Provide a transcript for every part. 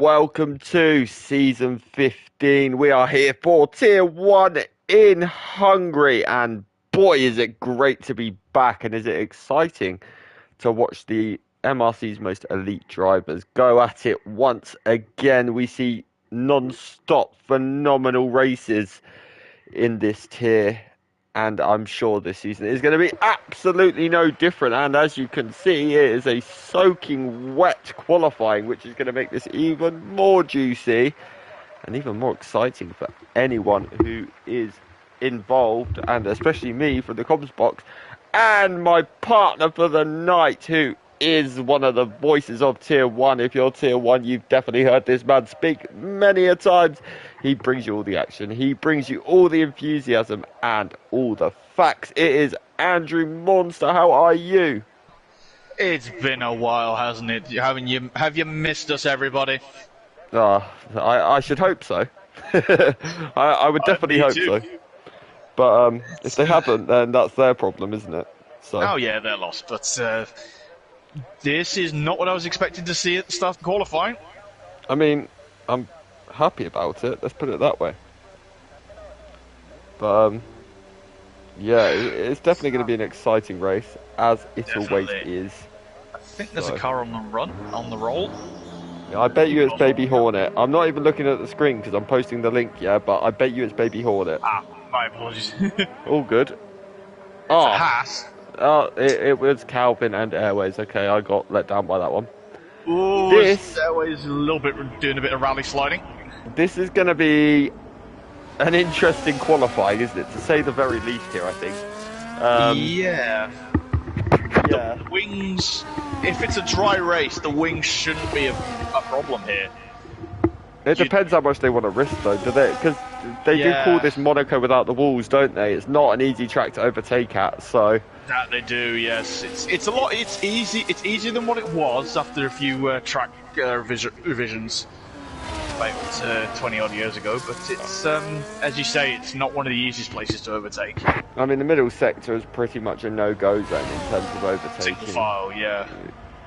Welcome to season 15. We are here for tier 1 in Hungary, and boy is it great to be back, and is it exciting to watch the MRC's most elite drivers go at it once again. We see non-stop phenomenal races in this tier, and I'm sure this season is going to be absolutely no different. And as you can see, it is a soaking wet qualifying, which is going to make this even more juicy and even more exciting for anyone who is involved, and especially me from the comms box, and my partner for the night, who is one of the voices of tier 1. If you're tier 1, you've definitely heard this man speak many a times. He brings you all the action, he brings you all the enthusiasm and all the facts. It is Andrew Monster. How are you? It's been a while, hasn't it? Have you missed us, everybody? I should hope so. I would definitely hope so. But if they haven't, then that's their problem, isn't it? So. Oh yeah, they're lost. But this is not what I was expecting to see at the start of qualifying. I mean, I'm happy about it. Let's put it that way. But yeah, it's definitely going to be an exciting race, as it always is. I think there's a car on the roll. I bet you it's Baby Hornet. I'm not even looking at the screen because I'm posting the link, yeah, but I bet you it's Baby Hornet. Ah, my apologies. All good. It's a Haas. Oh, it was Calvin and Airways. Okay, I got let down by that one. Ooh, Airways doing a bit of rally sliding. This is going to be an interesting qualifying, isn't it? To say the very least here, I think. Yeah. The wings, if it's a dry race, the wings shouldn't be a problem here. It depends how much they want to risk, though, do they? Because they do call this Monaco without the walls, don't they? It's not an easy track to overtake at, so... That they do, yes. It's easier than what it was after a few track revisions about 20 odd years ago, but it's as you say, it's not one of the easiest places to overtake. I mean, the middle sector is pretty much a no-go zone in terms of overtaking. Single file, yeah.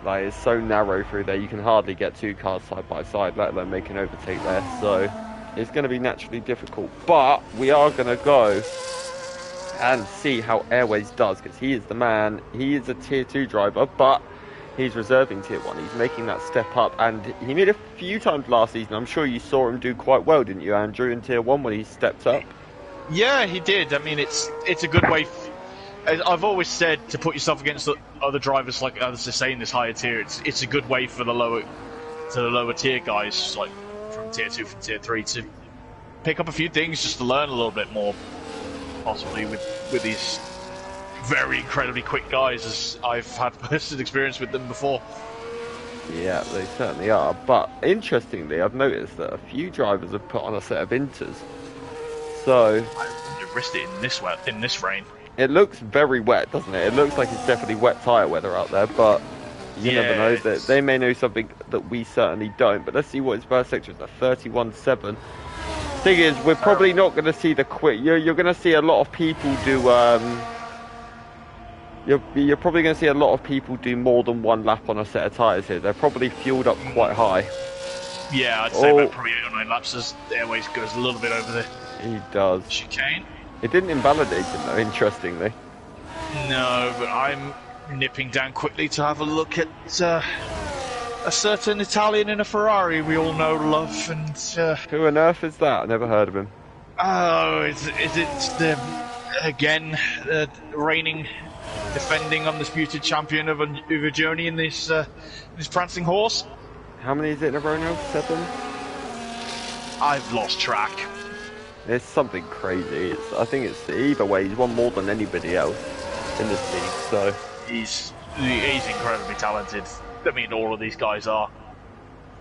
Like, it's so narrow through there, you can hardly get two cars side by side, let alone make an overtake there, so it's going to be naturally difficult. But we are going to go and see how Airways does, because he is the man. He is a tier 2 driver, but he's reserving tier 1. He's making that step up, and he made a few times last season. I'm sure you saw him do quite well, didn't you, Andrew, in tier 1 when he stepped up? Yeah, he did. I mean, it's a good way. I've always said to put yourself against other drivers like others say in this higher tier. It's a good way for the lower tier guys, like from tier 2, from tier 3, to pick up a few things just to learn a little bit more, possibly with these very incredibly quick guys, as I've had personal experience with them before. Yeah, they certainly are. But interestingly, I've noticed that a few drivers have put on a set of inters. So I've risked it in this rain. It looks very wet, doesn't it? It looks like it's definitely wet tyre weather out there, but you never know. That they may know something that we certainly don't. But let's see what his first sector is at 31.7. Thing is, we're probably not going to see the quick. You're going to see a lot of people do. You're probably going to see a lot of people do more than one lap on a set of tyres here. They're probably fueled up quite high. Yeah, I'd say about probably 8 or 9 laps as the Airways goes a little bit over the chicane. It didn't invalidate him though, interestingly. No, but I'm nipping down quickly to have a look at a certain Italian in a Ferrari we all know, love, and... Who on earth is that? I never heard of him. Oh, is it again, reigning, defending undisputed champion of a journey in this prancing horse? How many is it in a row now? 7? I've lost track. It's something crazy. I think it's either way. He's won more than anybody else in this league. So he's incredibly talented. I mean, all of these guys are.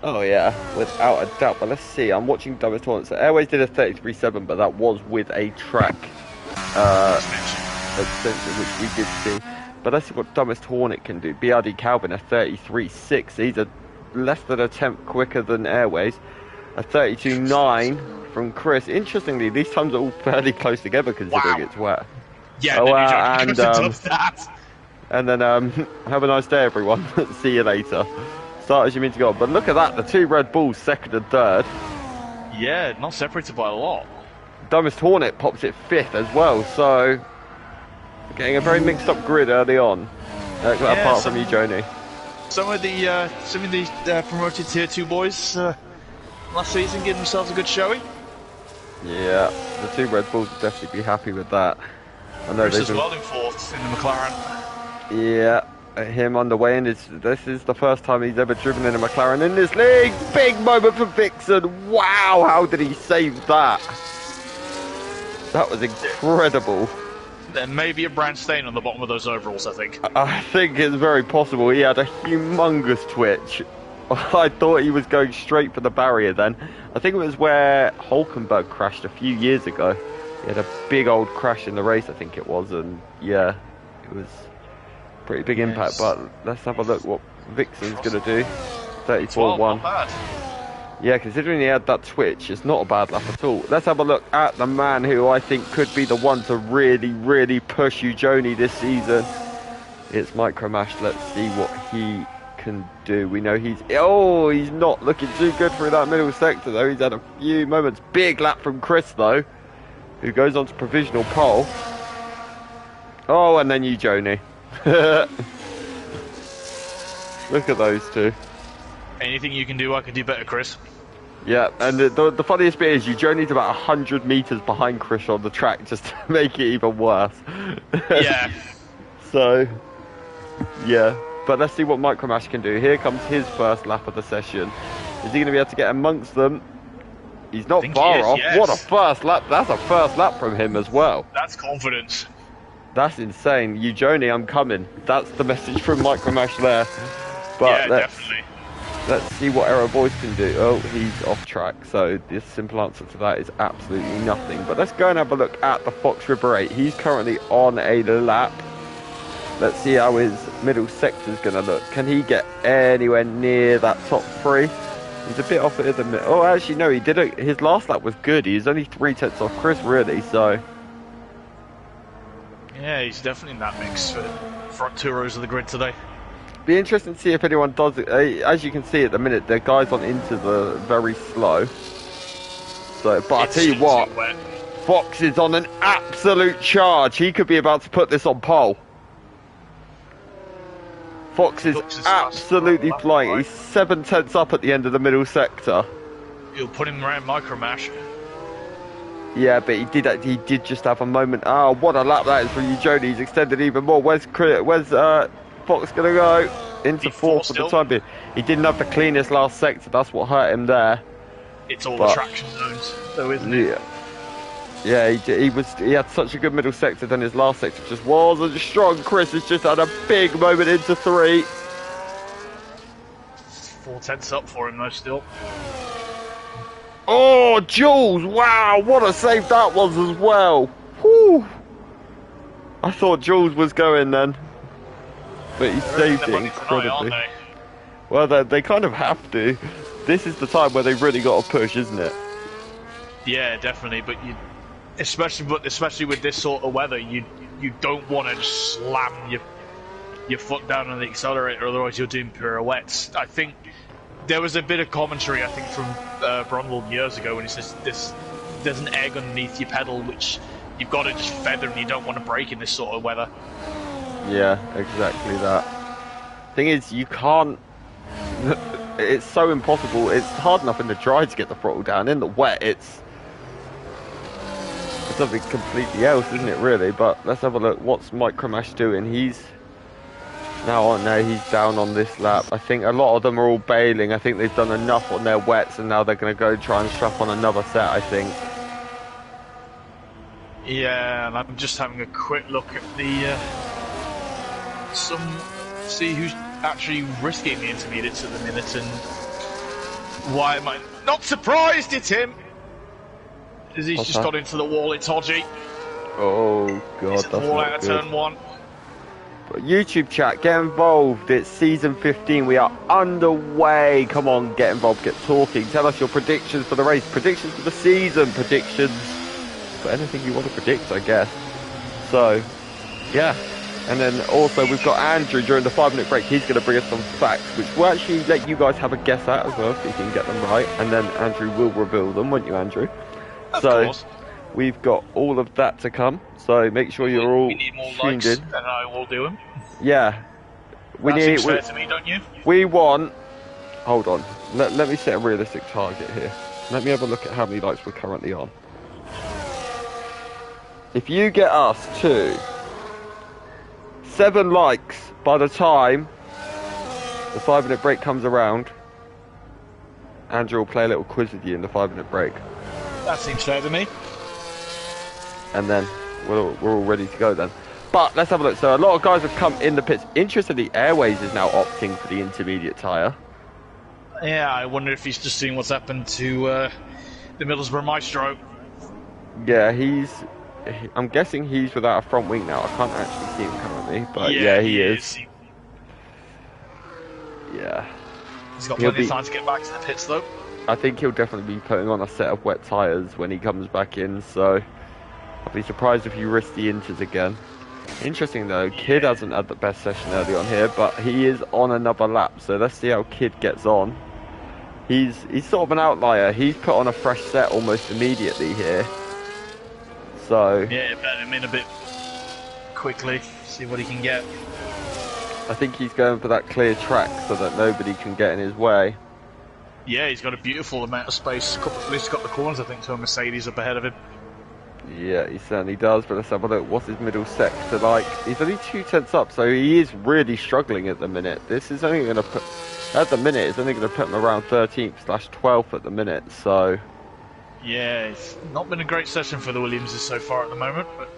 Oh yeah, without a doubt. But let's see. I'm watching Dumbest Hornet. So Airways did a 33.7, but that was with a track extension, which we did see. But let's see what Dumbest Hornet can do. BRD Calvin a 33.6. He's less than a tenth quicker than Airways. A 32.9 from Chris. Interestingly, these times are all fairly close together considering it's wet. Yeah, and then have a nice day, everyone. See you later. Start as you mean to go. But look at that, the two Red Bulls, second and third. Yeah, not separated by a lot. Dumbest Hornet pops it fifth as well, so getting a very mixed up grid early on. Apart from you, Joni. Some of the promoted Tier 2 boys last season gave themselves a good showing. Yeah, the two Red Bulls would definitely be happy with that. I know Prix as well in fourth in the McLaren. Yeah, him on the way in. This is the first time he's ever driven in a McLaren in this league. Big moment for Vixen. Wow, how did he save that? That was incredible. There may be a brown stain on the bottom of those overalls, I think. I think it's very possible. He had a humongous twitch. I thought he was going straight for the barrier then. I think it was where Hulkenberg crashed a few years ago. He had a big old crash in the race, I think it was, and yeah, it was a pretty big impact. But let's have a look what Vixen's going to do. 34-1. Not bad. Yeah, considering he had that twitch, it's not a bad lap at all. Let's have a look at the man who I think could be the one to really, really push you, Joni, this season. It's Micromash. Let's see what he can do. We know he's not looking too good through that middle sector though. He's had a few moments. Big lap from Chris though, who goes on to provisional pole. Oh, and then you, Joni. Look at those two. Anything you can do, I can do better, Chris. Yeah, and the funniest bit is you journeyed about 100 meters behind Chris on the track just to make it even worse. Yeah. So, yeah. But let's see what Micromash can do. Here comes his first lap of the session. Is he going to be able to get amongst them? He's not far off. Yes. What a first lap. That's a first lap from him as well. That's confidence. That's insane. You, Joni, I'm coming. That's the message from Micromash there. But yeah, definitely. Let's see what Aero Boys can do. Oh, he's off track. So the simple answer to that is absolutely nothing. But let's go and have a look at the Fox River 8. He's currently on a lap. Let's see how his middle sector is going to look. Can he get anywhere near that top three? He's a bit off it at the minute. Oh, actually, no, he didn't. His last lap was good. He was only 3/10 off Chris, really, so... Yeah, he's definitely in that mix for the front two rows of the grid today. Be interesting to see if anyone does it. As you can see at the minute, the guys on into the very slow. So, but I'll tell you what, Fox is on an absolute charge. He could be about to put this on pole. Fox is absolutely flying. He's 7/10 up at the end of the middle sector. He'll put him around Micromash. Yeah, but he did just have a moment. Oh, what a lap that is for you, Joni. He's extended even more. Where's Fox gonna go? Into fourth for the time being. He didn't have the cleanest last sector. That's what hurt him there. It's all the traction zones, though, isn't it? Yeah, he had such a good middle sector, then his last sector just wasn't strong. Chris has just had a big moment into three. 4/10 up for him though still. Oh, Jules! Wow, what a save that was as well. Whew. I thought Jules was going then, but he saved it incredibly. Tonight, well, they kind of have to. This is the time where they've really got to push, isn't it? Yeah, definitely. But especially with this sort of weather, you don't want to just slam your foot down on the accelerator, otherwise you're doing pirouettes. I think there was a bit of commentary, I think, from Bronwald years ago when he says there's an egg underneath your pedal which you've got to just feather and you don't want to break in this sort of weather. Yeah, exactly that. Thing is, you can't. It's so impossible. It's hard enough in the dry to get the throttle down. In the wet, it's something completely else, isn't it, really? But let's have a look. What's Micromash doing? He's now he's down on this lap. I think a lot of them are all bailing. I think they've done enough on their wets, and now they're going to go try and strap on another set, I think. Yeah, and I'm just having a quick look at the see who's actually risking the intermediates at the minute, and why am I not surprised it's him? Because he's just got into the wall. It's Hodgie. Oh god, that's not good. Out of turn one. But YouTube chat, get involved. It's season 15. We are underway. Come on, get involved, get talking. Tell us your predictions for the race, predictions for the season, predictions for anything you want to predict, I guess. So, yeah, And then also we've got Andrew during the 5-minute break. He's going to bring us some facts, which will actually let you guys have a guess at as well, if you can get them right. And then Andrew will reveal them, won't you, Andrew? Of course. We've got all of that to come. So make sure you're all we need more tuned likes, in. and I will do them. Yeah. That seems fair to me, don't you? We want... Hold on. Let me set a realistic target here. Let me have a look at how many likes we're currently on. If you get us to 7 likes by the time the 5-minute break comes around, Andrew will play a little quiz with you in the 5-minute break. That seems fair to me. And then we're all ready to go then. But let's have a look. So a lot of guys have come in the pits. Interestingly, Airways is now opting for the intermediate tyre. Yeah, I wonder if he's just seeing what's happened to the Middlesbrough Maestro. Yeah, I'm guessing he's without a front wing now. I can't actually see him currently, but yeah, he is. Yeah. He's got plenty of time to get back to the pits, though. I think he'll definitely be putting on a set of wet tyres when he comes back in, so I'll be surprised if he risks the inters again. Interesting though, Kid hasn't had the best session early on here, but he is on another lap, so let's see how Kid gets on. He's sort of an outlier. He's put on a fresh set almost immediately here. So yeah, bet him in a bit quickly, see what he can get. I think he's going for that clear track so that nobody can get in his way. Yeah, he's got a beautiful amount of space. At least got the corners, I think, to a Mercedes up ahead of him. Yeah, he certainly does, but let's have a look. What's his middle sector like? He's only 2/10 up, so he is really struggling at the minute. This is only going to put... At the minute, it's only going to put him around 13th/12th at the minute, so... Yeah, it's not been a great session for the Williamses so far at the moment, but...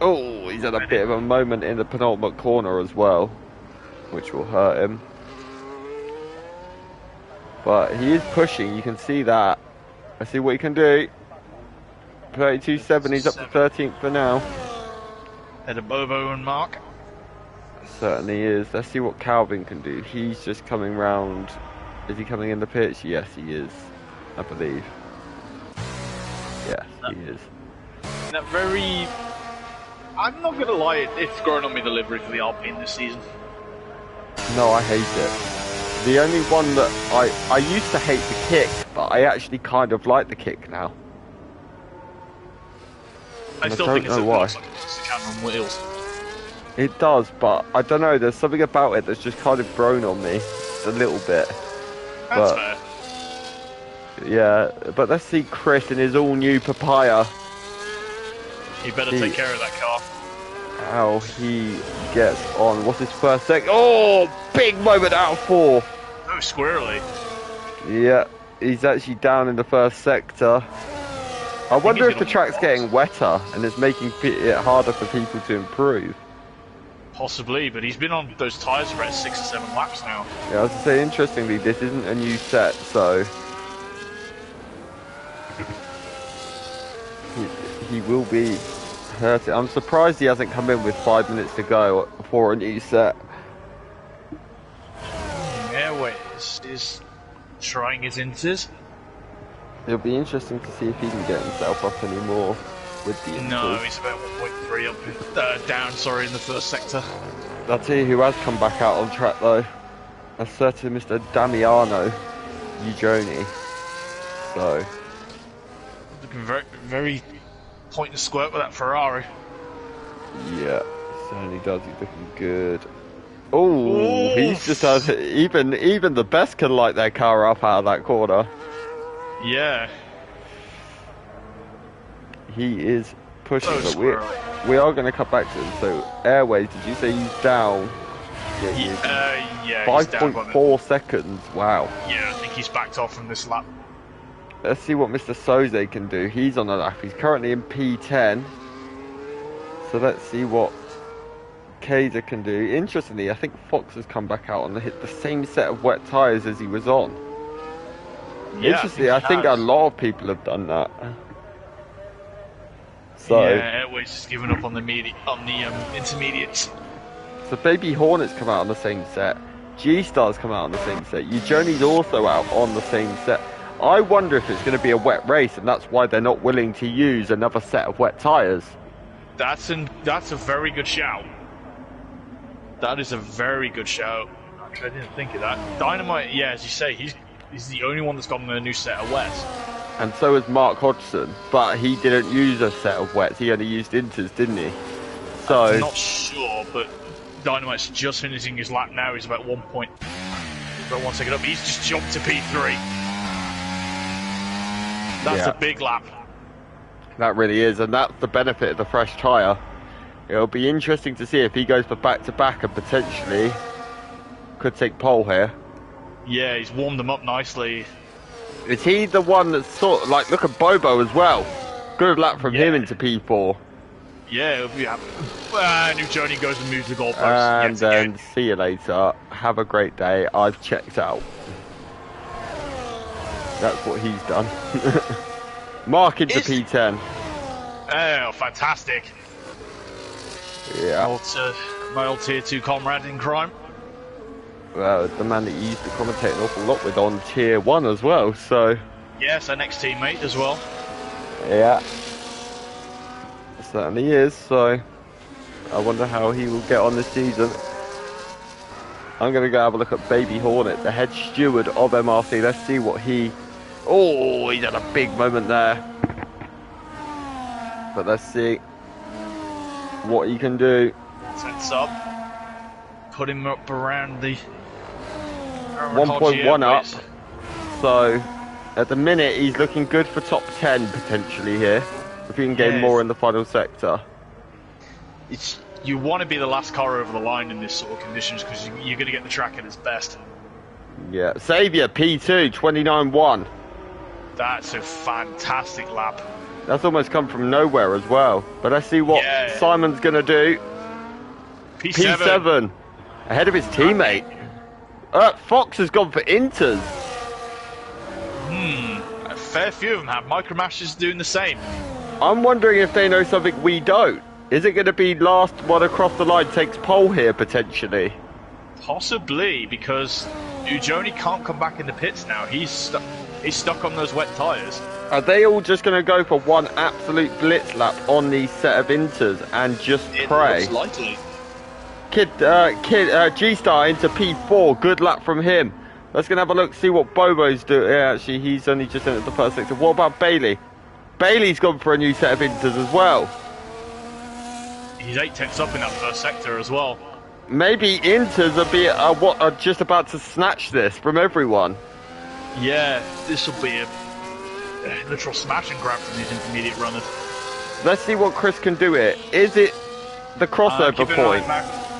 Oh, he's had a bit of a moment in the penultimate corner as well, which will hurt him. But he is pushing, you can see that. Let's see what he can do. 32.7, he's up to 13th for now. Head of Bobo and Mark. Certainly is. Let's see what Calvin can do. He's just coming round. Is he coming in the pitch? Yes, he is, I believe. Yes, he is. That very... I'm not going to lie, it's grown on me, the livery for the Alpine this season. No, I hate it. The only one that I used to hate the kick, but I actually kind of like the kick now. I still think it's a Cameron wheels. It does, but I don't know, there's something about it that's just kind of grown on me a little bit. That's fair. Yeah, but let's see Chris in his all-new Papaya. He better take care of that car. How he gets on. What's his first sec? Oh, big moment out of 4. Oh, squirrely. Yeah, he's actually down in the first sector. I wonder if the track's getting wetter and it's making it harder for people to improve. Possibly, but he's been on those tyres for about 6 or 7 laps now. Yeah, I was to say, interestingly, this isn't a new set, so he will be hurting. I'm surprised he hasn't come in with 5 minutes to go for a new set. Airways is trying his inters. It'll be interesting to see if he can get himself up anymore with the inters. No, he's about 1.3 up, down, sorry, in the first sector. I'll tell you who has come back out on track though. A certain Mr. Damiano Ugioni. So looking very, very point and squirt with that Ferrari. Yeah, certainly does. He's looking good. Oh, he's just had, even the best can light their car up out of that corner. Yeah. He is pushing, but we are going to cut back to him. So, Airways, did you say he's down? Yeah, 5.4 seconds, wow. Yeah, I think he's backed off from this lap. Let's see what Mr. Soze can do. He's on a lap. He's currently in P10. So let's see what Kaiser can do. Interestingly, I think Fox has come back out and hit the same set of wet tyres as he was on. Yeah, interestingly, I think a lot of people have done that. So, yeah, Airways has given up on the intermediates. So Baby Hornet's come out on the same set. G-Star's come out on the same set. Eugeni's also out on the same set. I wonder if it's going to be a wet race, and that's why they're not willing to use another set of wet tyres. That's a very good shout. That is a very good shout. Actually, I didn't think of that. Dynamite, yeah, as you say, he's the only one that's gotten a new set of wets. And so is Mark Hodgson, but he didn't use a set of wets. He only used inters, didn't he? So I'm not sure, but Dynamite's just finishing his lap now. He's about 1 second up. He's just jumped to P3. That's a big lap. That really is, and that's the benefit of the fresh tyre. It'll be interesting to see if he goes for back-to-back and potentially could take pole here. Yeah, he's warmed them up nicely. Is he the one that's sort of like, look at Bobo as well. Good lap from him into P4. Yeah, it'll be happy. And Johnny goes and moves the goalpost. And then see you later. Have a great day. I've checked out. That's what he's done. Mark into P10. Oh, fantastic. Yeah. My old tier 2 comrade in crime. Well, the man that you used to commentate an awful lot with on tier 1 as well, so... Yes, our next teammate as well. Yeah. Certainly is, so... I wonder how he will get on this season. I'm going to go have a look at Baby Hornet, the head steward of MRC. Let's see what he... Oh, he's had a big moment there. But let's see what he can do. Sets up. Put him up around the... 1.1 up. So, at the minute, he's looking good for top 10 potentially here. If he can gain more in the final sector. You want to be the last car over the line in this sort of conditions because you're going to get the track at its best. Yeah, Xavier P2 29.1. That's a fantastic lap. That's almost come from nowhere as well. But let's see what Simon's going to do. P7. Ahead of his teammate. Fox has gone for inters. A fair few of them have. Micromash is doing the same. I'm wondering if they know something we don't. Is it going to be last one across the line takes pole here, potentially? Possibly, because Ujoni can't come back in the pits now. He's stuck on those wet tyres. Are they all just going to go for one absolute blitz lap on the set of inters and just pray? It looks likely. G-Star into P4. Good lap from him. Let's go and have a look, see what Bobo's doing. Yeah, actually, he's only just entered the first sector. What about Bailey? Bailey's gone for a new set of inters as well. He's 8/10 up in that first sector as well. Maybe inters are just about to snatch this from everyone. Yeah, this will be a literal smash and grab from these intermediate runners. Let's see what Chris can do here. Is it the crossover point?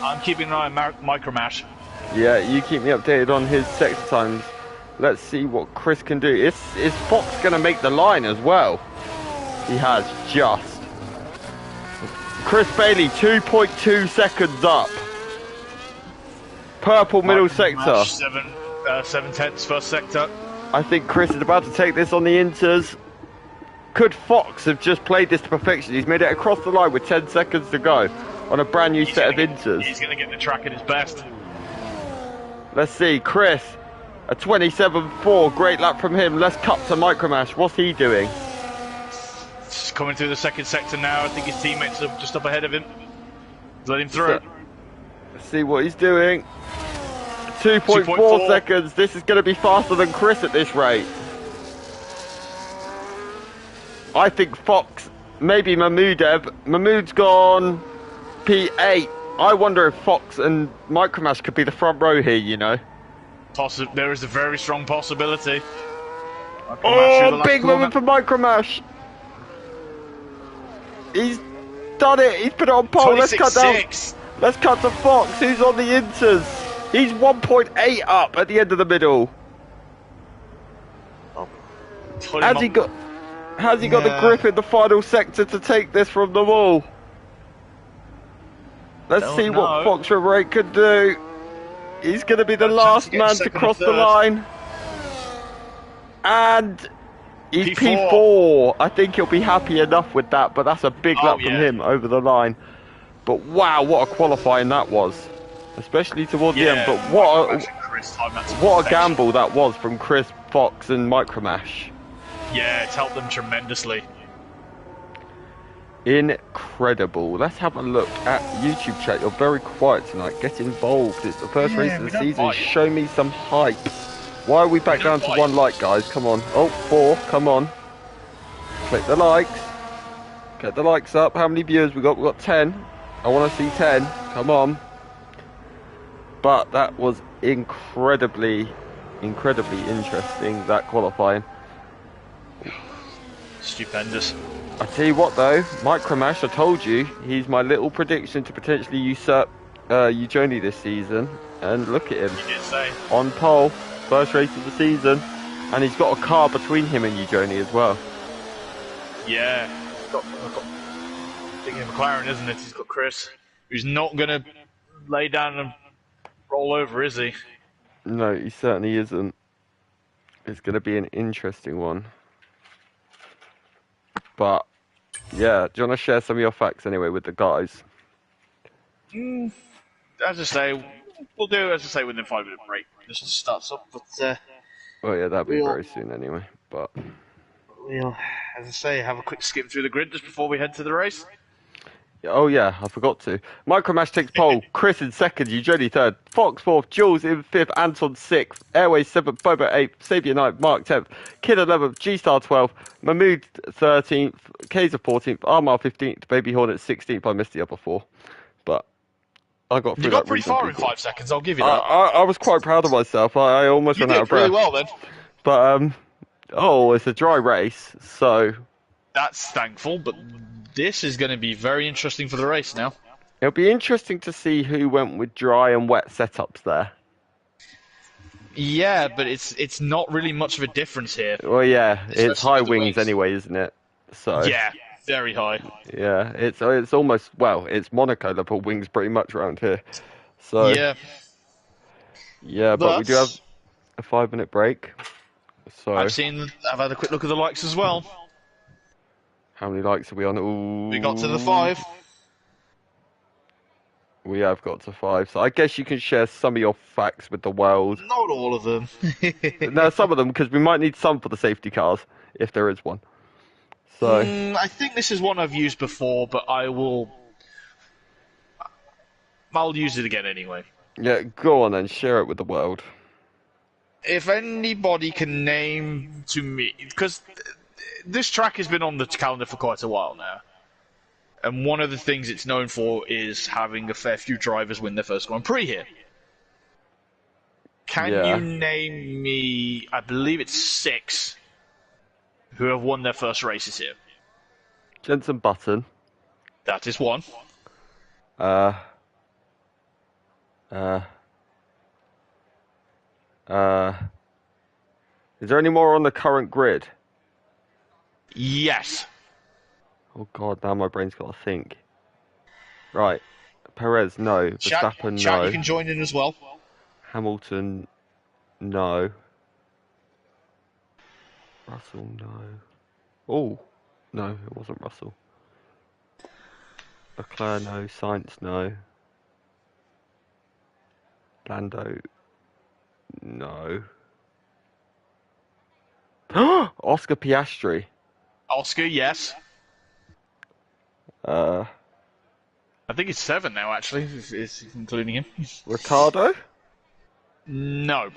I'm keeping an eye on Micromash. Yeah, you keep me updated on his sector times. Let's see what Chris can do. Is Fox going to make the line as well? He has just. Chris Bailey, 2.2 seconds up. Purple middle sector. 7/10 first sector. I think Chris is about to take this on the inters. Could Fox have just played this to perfection? He's made it across the line with 10 seconds to go on a brand new set of inters. He's going to get the track at his best. Let's see, Chris, a 27.4, great lap from him. Let's cut to Micromash. What's he doing? He's coming through the second sector now. I think his teammates are just up ahead of him. Let him through. Let's see what he's doing. 2.4 seconds. This is going to be faster than Chris at this rate. I think Fox, maybe Mahmoud's gone P8. I wonder if Fox and Micromash could be the front row here, you know. There is a very strong possibility. Oh, big moment for Micromash. He's done it. He's put it on pole. Let's cut down. Let's cut to Fox, who's on the inters. He's 1.8 up at the end of the middle. Has he got the grip in the final sector to take this from them all? Let's see what Fox River 8 could do. He's going to be the last man to cross the line. And he's P4. I think he'll be happy enough with that, but that's a big lap from him over the line. But wow, what a qualifying that was. Especially towards the end. But what a gamble that was from Chris, Fox and Micromash. Yeah, it's helped them tremendously. incredible. Let's have a look at YouTube chat. You're very quiet tonight. Get involved. It's the first race of We the don't season. fight. Show me some hype. Why are we back We don't down to fight. 1 like, guys? Come on. Oh, 4. Come on. Click the likes. Get the likes up. How many viewers we got? We got 10. I want to see 10. Come on. But that was incredibly interesting, that qualifying. Stupendous. I tell you what though, Micromash, I told you, he's my little prediction to potentially usurp Ujoni this season. And look at him. You did say. On pole, first race of the season. And he's got a car between him and Ujoni as well. Yeah. Thinking of McLaren, isn't it? He's got Chris, who's not going to lay down and roll over, is he? No, he certainly isn't. It's going to be an interesting one. But, yeah, do you want to share some of your facts anyway with the guys? As I say, we'll do, as I say, within 5 minute break. Just to start up, but Oh yeah, that'll be very soon anyway, but... we'll, as I say, have a quick skim through the grid just before we head to the race. Oh yeah, I forgot to. Micromash takes pole, Chris in second, Ujoni third, Fox fourth, Jules in fifth, Anton sixth, Airways seventh, Bobo eighth, Saviour ninth, Mark 10th, Kid 11th, G-Star 12th, Mahmood 13th, Kaiser 14th, Armar 15th, Baby Hornet 16th. I missed the other 4, but I got through You got that pretty far in reasonably 5 seconds, I'll give you that. I was quite proud of myself. I almost You ran out of did really breath. well then. But it's a dry race, so That's thankful, but this is going to be very interesting for the race now. it'll be interesting to see who went with dry and wet setups there. Yeah, but it's not really much of a difference here. Well, yeah, it's Especially high with the wings wings. anyway, isn't it? So Yeah, very high. yeah, it's almost, well, it's Monaco level wings pretty much around here. So Yeah, but we do have a 5-minute break. So I've had a quick look at the likes as well. how many likes are we on? Ooh, We got to the 5. we have got to 5. So I guess you can share some of your facts with the world. Not all of them. No, some of them, because we might need some for the safety cars, if there is one. So, I think this is one I've used before, but I'll use it again anyway. yeah, go on then, share it with the world. If anybody can name to me, because this track has been on the calendar for quite a while now, and one of the things it's known for is having a fair few drivers win their first Grand Prix here. Can Yeah. you name me, I believe it's 6, who have won their first races here? Jensen Button. That is one. Uh, is there any more on the current grid? Yes. Oh god, now my brain's got to think. Right. Perez, no. Verstappen, Chat, no. you can join in as well. Hamilton, no. Russell, no. Oh, no, it wasn't Russell. Leclerc, no. Sainz, no. Lando, no. Oscar Piastri. Oscar, yes. Uh, I think it's 7 now, actually, if it's including him. Ricardo? No.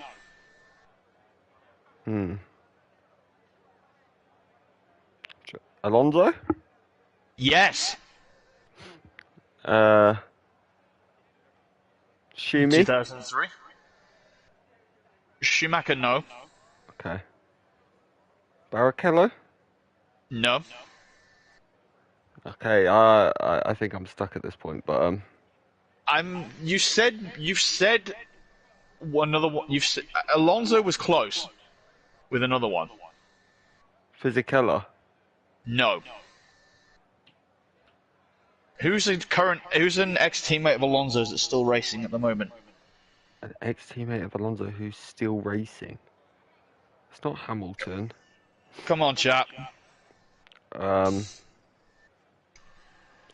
Alonso? Yes. Schumi? 2003. Schumacher, no. Okay. Barrichello? No. Okay, I think I'm stuck at this point, but You've said another one. Alonso was close with another one. Fisichella. No. Who's an ex-teammate of Alonso's that's still racing at the moment? An ex-teammate of Alonso who's still racing. It's not Hamilton. Come on, chap.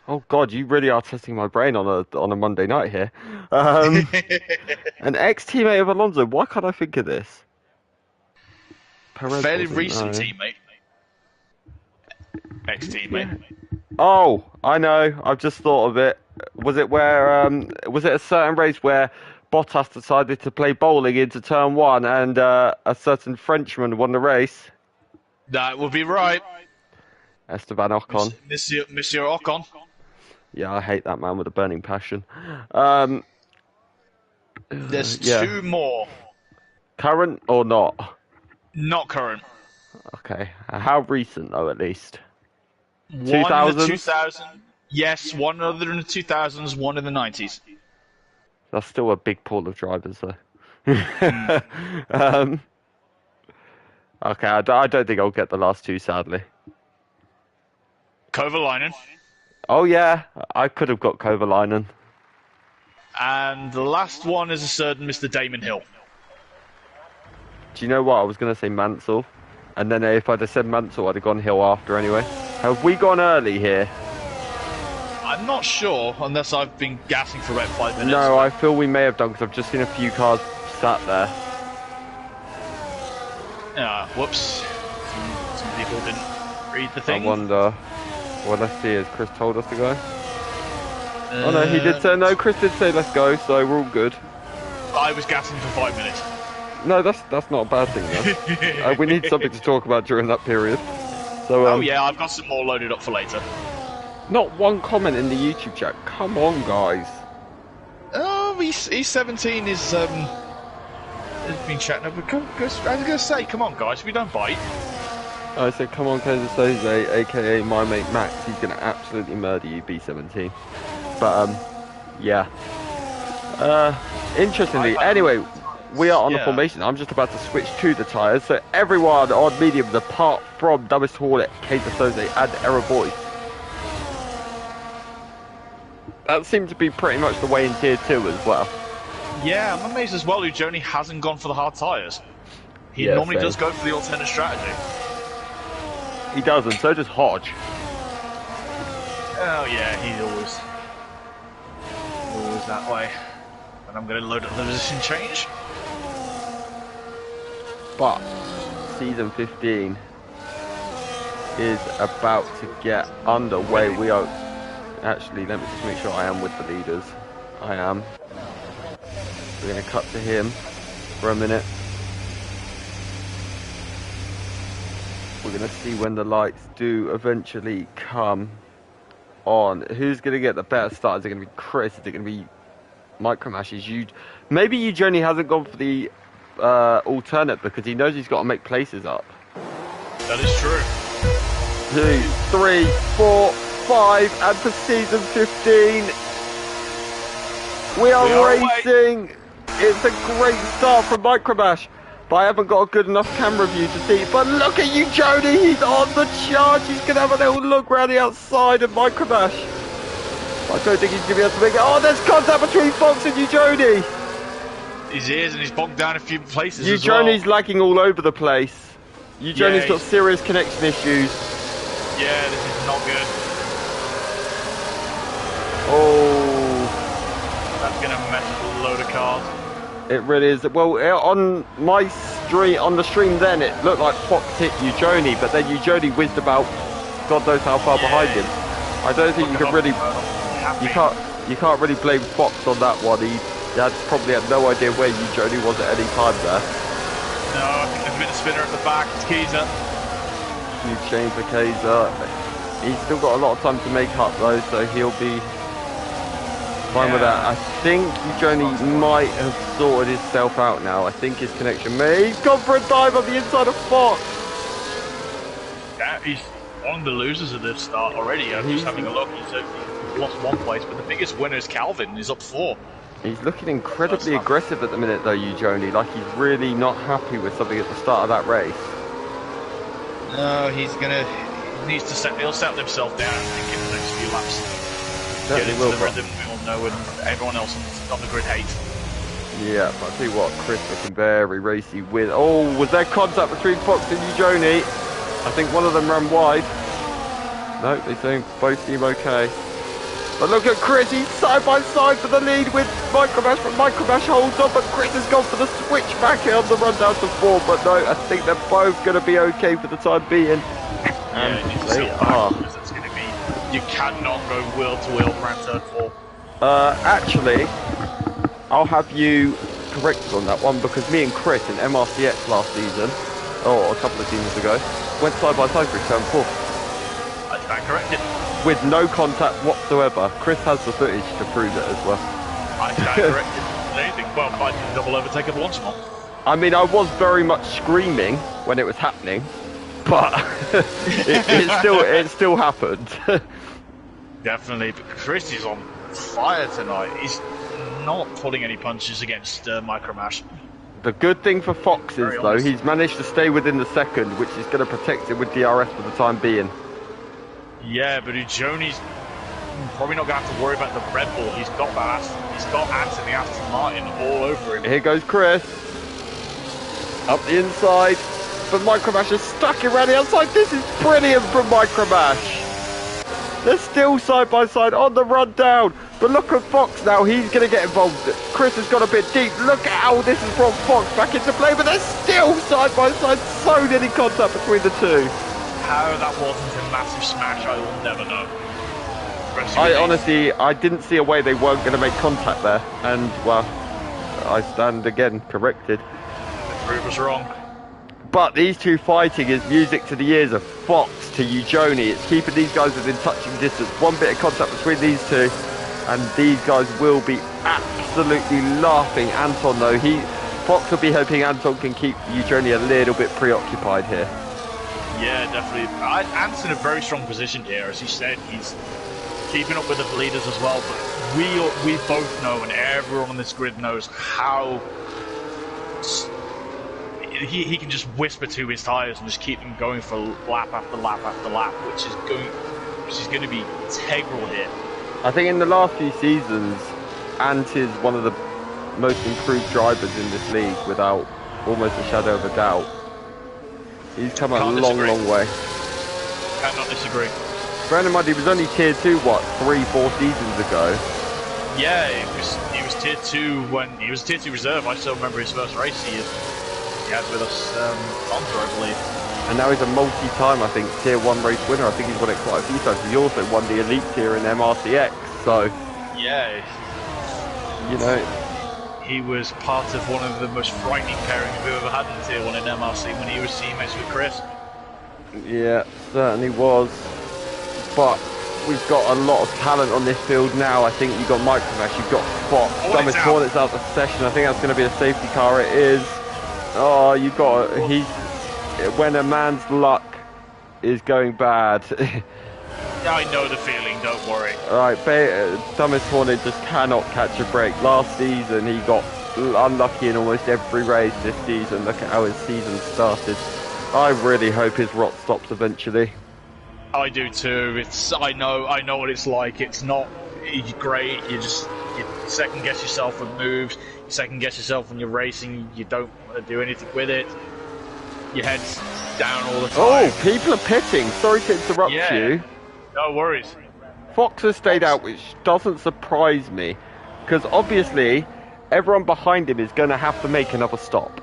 Oh God, you really are testing my brain on a Monday night here. An ex-teammate of Alonso. Why can't I think of this? Perez Fairly wasn't, recent no. teammate. Ex-teammate. Oh, I know. I've just thought of it. Was it where? Was it a certain race where Bottas decided to play bowling into turn one, and a certain Frenchman won the race? That would be right. Esteban Ocon. Monsieur Ocon. Yeah, I hate that man with a burning passion. Um, There's yeah. two more. Current or not? Not current. Okay. How recent though, at least? One in the 2000s? 2000s. Yes, one other in the 2000s, one in the 90s. That's still a big pool of drivers, though. um, okay, I don't think I'll get the last two, sadly. Kovalainen. Oh yeah, I could have got Kovalainen. And the last one is a certain Mr. Damon Hill. Do you know what? I was going to say Mansell. And then if I'd have said Mansell, I'd have gone Hill after anyway. Have we gone early here? I'm not sure, unless I've been gassing for about 5 minutes. No, I feel we may have done, because I've just seen a few cars sat there. Whoops. Some people didn't read the thing. I wonder. Well, let's see, has Chris told us to go? Oh no, he did say, no, Chris did say let's go, so we're all good. I was gassing for 5 minutes. No, that's not a bad thing, though. We need something to talk about during that period. So, oh yeah, I've got some more loaded up for later. Not one comment in the YouTube chat. Come on, guys. Oh, E17 is been chatting up. I was gonna say, come on, guys, we don't bite. I said, come on, Kaiser Soze, aka my mate Max. He's gonna absolutely murder you, B17. But yeah. Interestingly, anyway, we are on the formation. I'm just about to switch to the tyres. So everyone on mediums, apart from Dumbest Hornet, Kaiser Soze, and Error Boy. That seemed to be pretty much the way in Tier 2 as well. Yeah, I'm amazed as well Johnny hasn't gone for the hard tyres. He normally does go for the alternate strategy. He does, and so does Hodge. Oh yeah, he's always that way. And I'm going to load up the position change. But season 15 is about to get underway. We are... Actually, let me just make sure I am with the leaders. I am. We're going to cut to him for a minute. We're going to see when the lights do eventually come on. Who's going to get the better start? Is it going to be Chris? Is it going to be Micromashes? Maybe Eugenie hasn't gone for the alternate because he knows he's got to make places up. That is true. 2, 3, 4, 5, and for season 15, we are racing. It's a great start from Micromash, but I haven't got a good enough camera view to see. But look at you, Jody. He's on the charge. He's going to have a little look around the outside of Micromash. I don't think he's going to be able to make it. Oh, there's contact between Fox and Eugenie. He is, and he's bogged down a few places Eugenie's lagging all over the place. Eugenie's got serious connection issues. Yeah, this is not good. Oh. That's going to mess with a load of cars. It really is. Well, on my stream, on the stream then, it looked like Fox hit Eugenie, but then Eugenie whizzed about God knows how far behind him. I don't think you can really... You can't really blame Fox on that one. He probably had no idea where Eugenie was at any time there. No, I think there's been a spinner at the back. It's Kaiser. Huge change for Kaiser. He's still got a lot of time to make up though, so he'll be fine with that. I think Eugenie might have sorted himself out now. I think his connection may... He's gone for a dive on the inside of Fox. Yeah, he's one of the losers of this start already. I'm just having a look. He's lost one place, but the biggest winner is Calvin. He's up 4. He's looking incredibly aggressive at the minute though, Eugenie. Like he's really not happy with something at the start of that race. No, he's gonna... He'll settle himself down, I think, in the next few laps. Get into the rhythm we all know, and everyone else on the grid hates. Yeah, but I'll tell you what, Chris looking very racy with... Oh, was there contact between Fox and Eugenie? I think one of them ran wide. No, they both seem okay. But look at Chris, he's side by side for the lead with Micromash, but Micromash holds on, but Chris has gone for the switch back here on the run down to 4, but no, I think they're both going to be okay for the time being. And they are. It's going to be You cannot go wheel to wheel around turn 4. Actually, I'll have you corrected on that one because me and Chris in MRCX last season, or a couple of seasons ago, went side by side through turn 4 I stand corrected. with no contact whatsoever. Chris has the footage to prove it as well. I stand corrected. Anything. Well, I did double overtake it once more. I mean, I was very much screaming when it was happening, but it still happened. Definitely, but Chris is on fire tonight. He's not pulling any punches against Micromash. The good thing for Fox is, though, he's managed to stay within the second, which is going to protect him with DRS for the time being. Yeah, but Ujoni's probably not going to have to worry about the Red Bull. He's got that. He's got Anthony Aston Martin all over him. Here goes Chris. Up the inside. But Micromash is stuck around the outside. This is brilliant from Micromash. They're still side by side on the run down. But look at Fox now. He's going to get involved. Chris has got a bit deep. Look at how this has brought Fox back into play. But they're still side by side. So nearly contact between the two. How that wasn't a massive smash, I will never know. I didn't see a way they weren't going to make contact there. And, well, I stand again corrected. The proof was wrong. But these two fighting is music to the ears of Fox to Ujoni. It's keeping these guys within touching distance. One bit of contact between these two, and these guys will be absolutely laughing. Anton, though, Fox will be hoping Anton can keep Ujoni a little bit preoccupied here. Yeah, definitely. Ant's in a very strong position here, as he said. He's keeping up with the leaders as well. But we both know, and everyone on this grid knows how. He can just whisper to his tyres and just keep them going for lap after lap after lap, which is going to be integral here. I think in the last few seasons, Ant is one of the most improved drivers in this league, without almost a shadow of a doubt. He's come a long way. Cannot disagree. Bearing in mind, he was only tier 2, what, 3-4 seasons ago? Yeah, he was tier 2 when he was tier 2 reserve. I still remember his first race he had with us, Monza, I believe. And now he's a multi-time, I think, tier 1 race winner. I think he's won it quite a few times. He also won the elite tier in MRCX, so... Yeah. You know... He was part of one of the most frightening pairings we've ever had in tier 1 in MRC when he was teammates with Chris. Yeah, certainly was. But we've got a lot of talent on this field now. I think you've got Micromash, you've got Fox. Thomas Hornet's out the session. I think that's going to be a safety car. It is. Oh, you've got... When a man's luck is going bad... I know the feeling, don't worry. Alright, Thomas Hornet just cannot catch a break. Last season he got unlucky in almost every race. This season, look at how his season started. I really hope his rot stops eventually. I do too. I know what it's like. It's not great. You second guess yourself with moves. You second guess yourself when you're racing. You don't want to do anything with it. Your head's down all the time. Oh, people are pitting. Sorry to interrupt you. No worries. Fox has stayed out, which doesn't surprise me, because obviously everyone behind him is going to have to make another stop.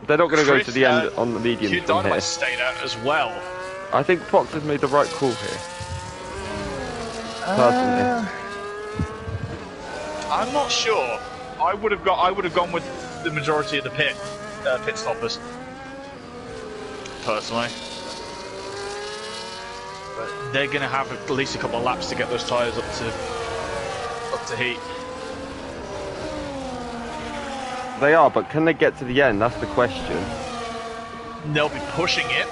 They're not going to go to the end on the mediums from here. Stayed out as well. I think Fox has made the right call here. Personally, I'm not sure. I would have gone with the majority of the pit stoppers. Personally. But they're going to have at least a couple of laps to get those tyres up to heat. they are, but can they get to the end? That's the question. They'll be pushing it.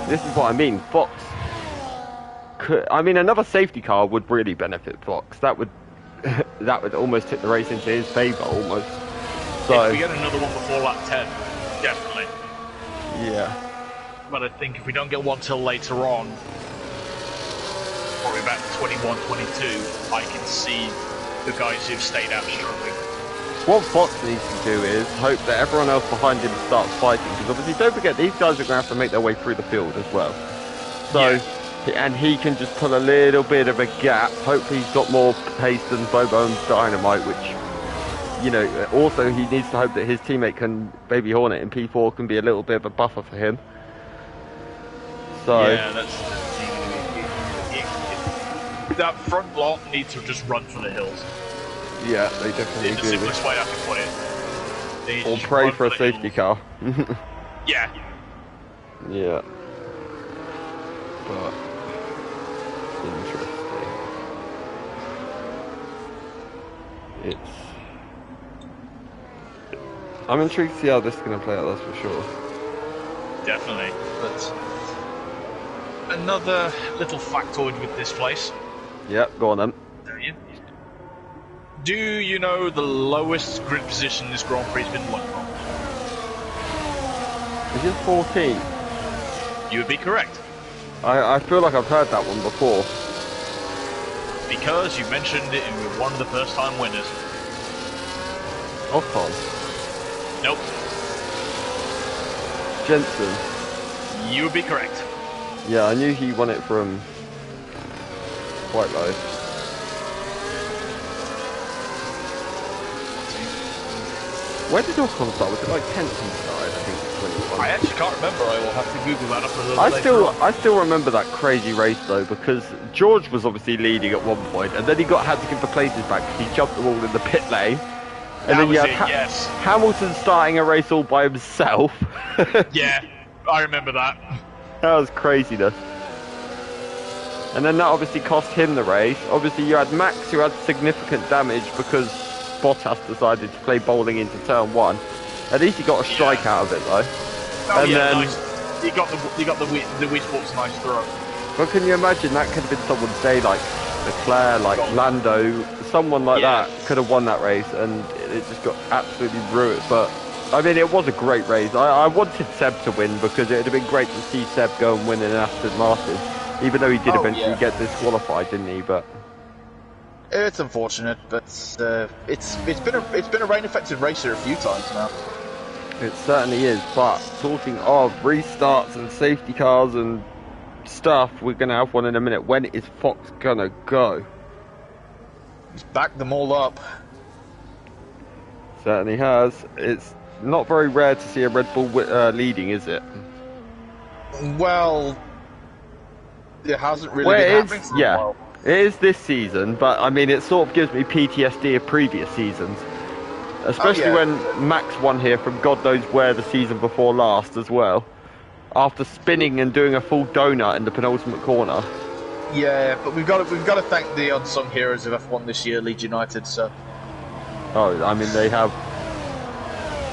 This is what I mean. Fox could, I mean, another safety car would really benefit Fox. That would that would almost tip the race into his favour, almost. So if we get another one before lap 10, definitely. Yeah. But I think if we don't get one till later on, probably about 21, 22, I can see the guys who've stayed out struggling. What Fox needs to do is hope that everyone else behind him starts fighting, because obviously don't forget these guys are going to have to make their way through the field as well. So, yeah. And he can just pull a little bit of a gap. Hopefully he's got more pace than Bobo and Dynamite, which, you know, also he needs to hope that his teammate can, Baby Hornet in P4 can be a little bit of a buffer for him. So yeah, that's the thing. that front lot need to just run for the hills. Yeah, they definitely In the do. simplest way I can put it. They need to Or just pray run for a the safety hills. car. Yeah. Yeah. But interesting. I'm intrigued to see how this is going to play out, that's for sure. Definitely. But another little factoid with this place. Yep, go on then. Do you know the lowest grid position this Grand Prix has been won from? Is it 14? You would be correct. I feel like I've heard that one before. Because you mentioned it and you were one of the first time winners. Ocon. Nope. Jensen. You would be correct. Yeah, I knew he won it from quite low. Where did Ocon start? Was it like 10th he started, I think, 21? I actually can't remember. I will have to Google that up a little I later. I still remember that crazy race though, because George was obviously leading at one point, and then he had to give the places back because he jumped them all in the pit lane. And then you had yes. Hamilton starting a race all by himself. Yeah, I remember that. That was craziness. And then that obviously cost him the race. Obviously you had Max, who had significant damage because Bottas decided to play bowling into turn 1. At least he got a strike out of it though. Oh, And yeah, then, nice. You got the Wii Sports nice throw. but can you imagine that could have been someone's day, like Leclerc, like Lando, someone like that could have won that race, and it just got absolutely ruined. But I mean, it was a great race. I wanted Seb to win because it would have been great to see Seb go and win in an Aston Martin, even though he did eventually get disqualified, didn't he? But it's unfortunate, but it's been a rain-affected race here a few times now. it certainly is. But talking of restarts and safety cars and stuff, we're going to have one in a minute. When is Fox going to go? He's backed them all up. Certainly has. It's not very rare to see a Red Bull leading, is it? Well, it hasn't really been happening for a while. It is this season, but I mean, it sort of gives me PTSD of previous seasons. Especially when Max won here from God knows where the season before last as well. After spinning and doing a full donut in the penultimate corner. Yeah, but we've got to thank the unsung heroes of F1 this year, Leeds United. So. Oh, I mean, they have.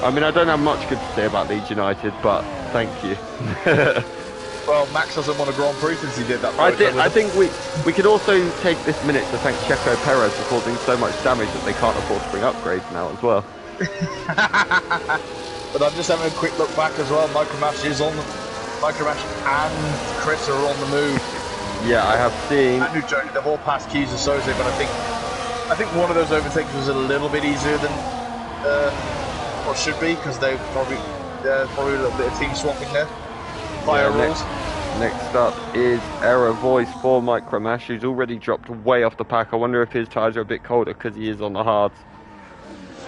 I mean, I don't have much good to say about Leeds United, but thank you. Well, Max hasn't won a Grand Prix since he did that. I think we could also take this minute to thank Checo Perez for causing so much damage that they can't afford to bring upgrades now as well. But I'm just having a quick look back as well. Micromash and Chris are on the move. Yeah, I have seen. And Johnny, they've all passed Keys and Soze, but I think one of those overtakes was a little bit easier than what should be, because they've probably a little bit of team swapping there. Fire rules. Next up is Error Voice for Micromash, who's already dropped way off the pack. I wonder if his tyres are a bit colder because he is on the hards.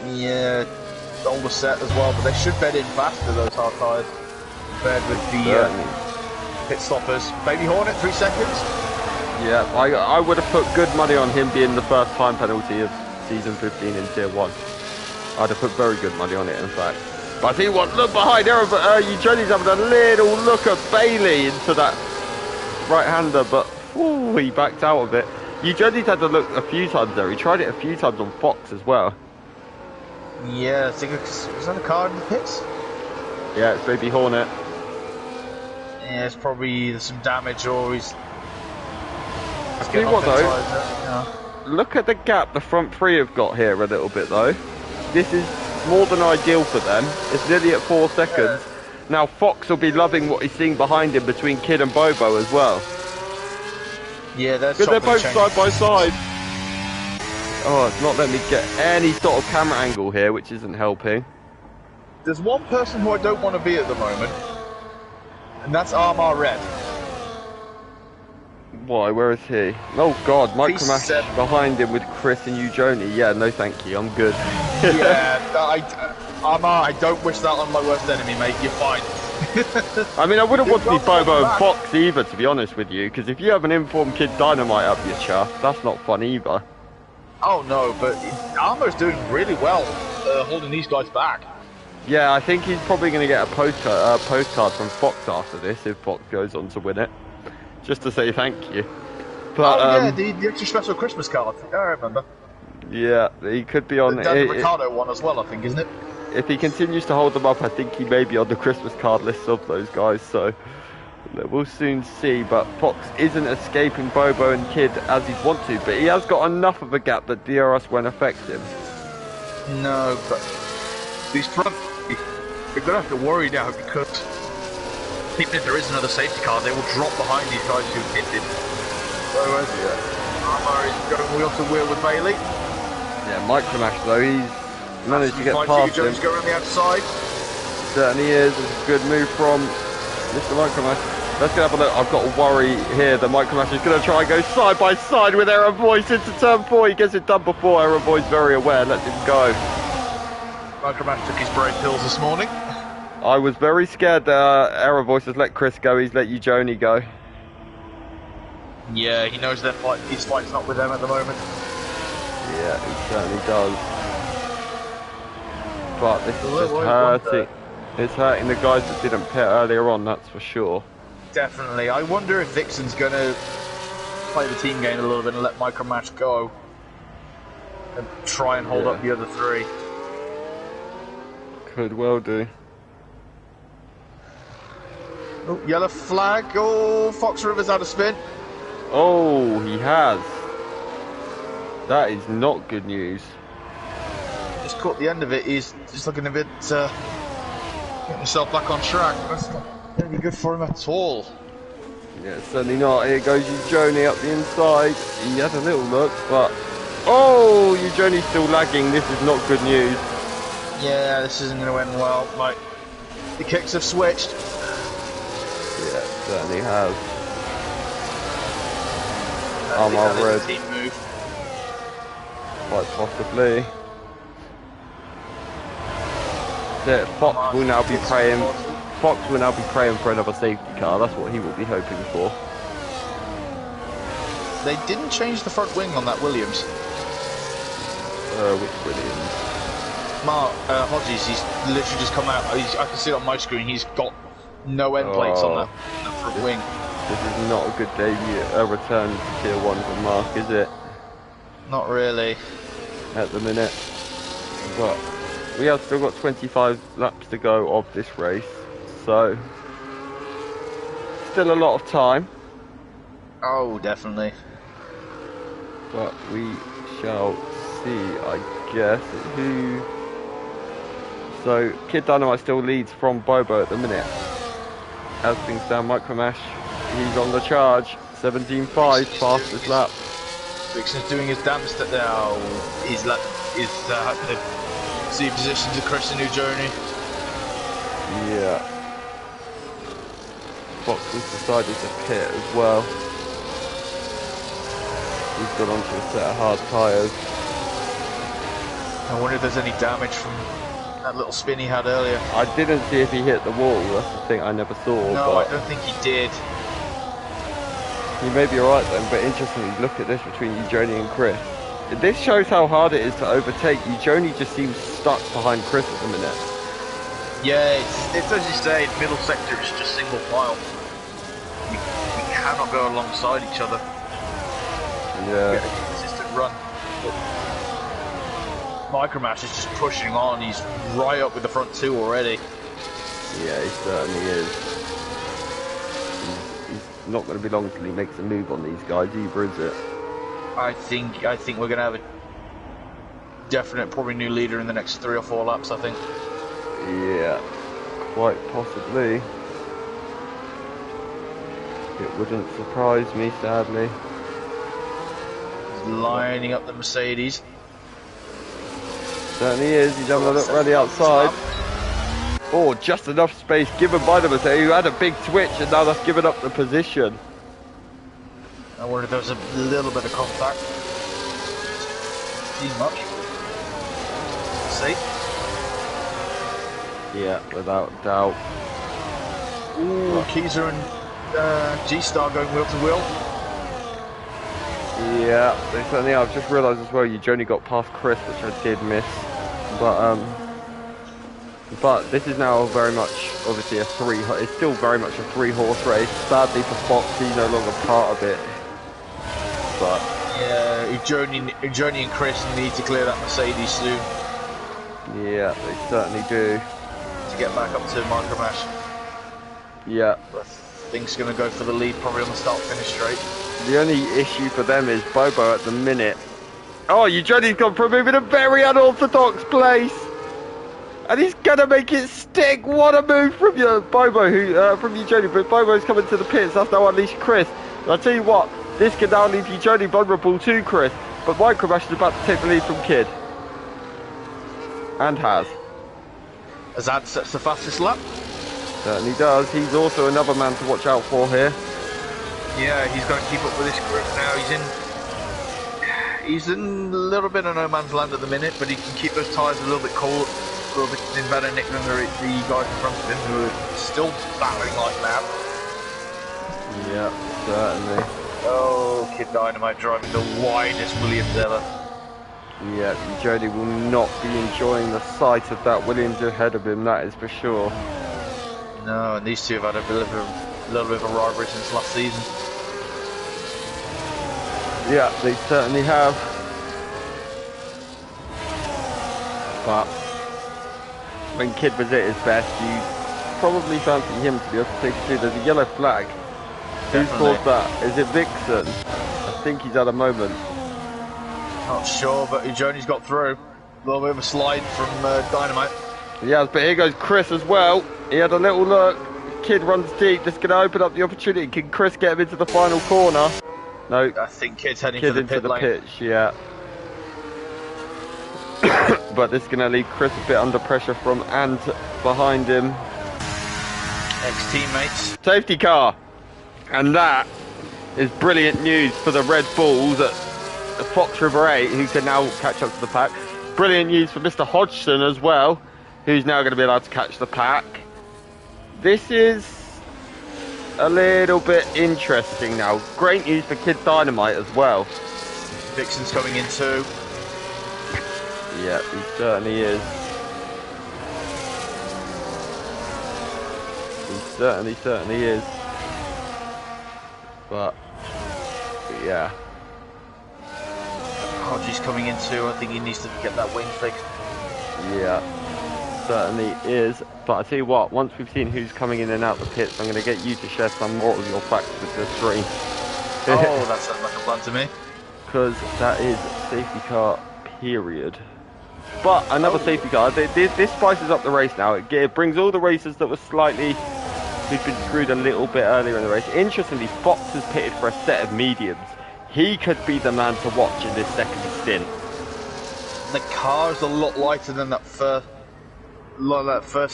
Yeah, older set as well, but they should bed in faster, those hard tyres, compared with the pit stoppers. Baby Hornet, 3 seconds. Yeah, I would have put good money on him being the first time penalty of season 15 in Tier 1. I'd have put very good money on it, in fact. But I tell you what, look behind Eugeni's having a little look at Bailey into that right-hander, but he backed out of it. Eugeni's had to look a few times there. He tried it a few times on Fox as well. Yeah, I think was that a car in the pits? Yeah, it's Baby Hornet. Yeah, it's probably some damage, or he's... Tell you what though, look at the gap the front three have got here a little bit though. This is more than ideal for them. It's nearly at 4 seconds. Now Fox will be loving what he's seeing behind him between Kid and Bobo as well. Yeah, because they're both side by side. Oh, it's not letting me get any sort of camera angle here, which isn't helping. There's one person who I don't want to be at the moment, and that's Armar Red. Why? Where is he? Oh God, Micromash behind him with Chris and Eugeni. Yeah, no thank you, I'm good. Yeah, Armar, I don't wish that on my worst enemy, mate. You're fine. I mean, I wouldn't want to be You'd rather Bobo and back. Fox either, to be honest with you, because if you have an informed Kid Dynamite up your chuff, that's not fun either. Oh no, but Armo's doing really well holding these guys back. Yeah, I think he's probably going to get a postcard from Fox after this if Fox goes on to win it, just to say thank you. But yeah, the extra special Christmas card. Yeah, I remember. yeah, he could be on The Ricardo one as well, I think, isn't it? If he continues to hold them up, I think he may be on the Christmas card list of those guys. So we'll soon see. But Fox isn't escaping Bobo and Kid as he'd want to, but he has got enough of a gap that DRS won't affect him. No, but these front, they're going to have to worry now because even if there is another safety car, they will drop behind these guys who've hit it. So Armour is going wheel to wheel with Bailey. Yeah, Micromash though, he's managed to get past him. Jones going around the outside. Certainly is. It's a good move from Mr. Micromash. Let's go have a look. I've got a worry here that Micromash is going to try and go side by side with Error Voice into turn 4. He gets it done before. Error Voice very aware. Lets him go. Micromash took his brain pills this morning. I was very scared that Error Voice has let Chris go. He's let you Joni go. Yeah, he knows that his fight's not with them at the moment. Yeah, he certainly does. But this is just hurting. It's hurting the guys that didn't pit earlier on, that's for sure. Definitely. I wonder if Vixen's going to play the team game a little bit and let Micromash go. And try and hold up the other three. Could well do. Oh, yellow flag. Oh, Fox River's out of spin. Oh, he has. That is not good news. Just caught the end of it. He's just looking a bit getting himself back on track. That's not really good for him at all. Yeah, certainly not. Here goes Joni up the inside. He had a little look, but oh, Joni's still lagging. This is not good news. Yeah, this isn't going to end well. Like the kicks have switched. Yeah, it certainly has. I'm on red. Team move. Quite possibly. Fox will now be praying. Fox will now be praying for another safety car. That's what he will be hoping for. They didn't change the front wing on that Williams. Which Williams? Mark Hodges. He's literally just come out. I can see it on my screen. He's got no end plates on that front wing. This is not a good debut. A return to tier 1 for Mark, is it? Not really. At the minute. But we have still got 25 laps to go of this race. So, still a lot of time. Oh, definitely. But we shall see, I guess, who... So, Kid Dynamite still leads from Bobo at the minute. As things stand, Micromash, he's on the charge. 17.5, fastest lap. Vixen's doing his damnedest now. He's the see position to crush the new journey. Yeah. Fox has decided to pit as well. He's gone onto a set of hard tyres. I wonder if there's any damage from that little spin he had earlier. I didn't see if he hit the wall, that's the thing I never saw. No, but I don't think he did. he may be right then, but interestingly, look at this between Joni and Chris. This shows how hard it is to overtake. Joni just seems stuck behind Chris at the minute. Yeah, it's as you say, middle sector is just single file. We cannot go alongside each other. Yeah. Get a consistent run. But Micromash is just pushing on. He's right up with the front two already. Yeah, he certainly is. He's not going to be long till he makes a move on these guys either, is it? I think we're going to have a definite, probably new leader in the next 3 or 4 laps, I think. Yeah, quite possibly. It wouldn't surprise me, sadly. He's lining up the Mercedes. Certainly is. He's having a look ready outside. Oh, just enough space given by the Mercedes, who had a big switch, and now that's given up the position. I wonder if there's a little bit of contact. See much. See? Yeah, without doubt. Ooh, Kiza and G-Star going wheel to wheel. Yeah, they certainly are. I've just realised as well, you only got past Chris, which I did miss. But this is now very much, obviously, it's still very much a 3-horse race. Sadly for Fox, he's no longer part of it. But yeah, Journey and Chris need to clear that Mercedes soon. Yeah, they certainly do. To get back up to Micromash. Yeah. I think he's going to go for the lead, probably on the start-finish straight. The only issue for them is Bobo at the minute. Oh, Eugeni's gone for a move in a very unorthodox place. And he's gonna make it stick. What a move from Bobo, from Eugenie. But Bobo's coming to the pits. That's now unleashed Chris. And I'll tell you what, this can now leave Eugenie vulnerable to Chris. But Micromash is about to take the lead from Kid. And has. Azad sets the fastest lap. Certainly does. He's also another man to watch out for here. Yeah, he's got to keep up with this group now. He's in a little bit of no man's land at the minute, but he can keep those tyres a little bit cold, a little bit in better nick than the guys in front of him who are still battling like mad. Yeah, certainly. Oh, Kid Dynamite driving the widest Williams ever. Yeah, Jody will not be enjoying the sight of that Williams ahead of him, that is for sure. No, and these two have had a little bit of a rivalry since last season. Yeah, they certainly have. But when Kid was at his best, you probably fancy him to be able to take it through. There's a yellow flag. Who's caused that? Is it Vixen? I think he's had a moment. Not sure, but Eugeni's got through. A little bit of a slide from Dynamite. Yeah, but here goes Chris as well. He had a little look. Kid runs deep. Just going to open up the opportunity. Can Chris get him into the final corner? No. I think Kid's heading Kid for the into pit the lane. pitch, yeah. But this is going to leave Chris a bit under pressure from and behind him. Ex-teammates. Safety car. And that is brilliant news for the Red Bulls at Fox River 8, who can now catch up to the pack. Brilliant news for Mr. Hodgson as well, who's now going to be allowed to catch the pack. This is a little bit interesting now. Great news for Kid Dynamite as well. Vixen's coming in too. Yeah, he certainly is. He certainly is. But yeah. Hodgie's coming in too. I think he needs to get that wing fixed. Yeah, certainly is. But I tell you what, once we've seen who's coming in and out the pits, I'm going to get you to share some more of your facts with the stream. Oh, that sounds like a plan to me. Because that is safety car, period. But another safety car. This spices up the race now. It brings all the racers that were who'd been screwed a little bit earlier in the race. Interestingly, Fox has pitted for a set of mediums. He could be the man to watch in this second stint. The car is a lot lighter than that first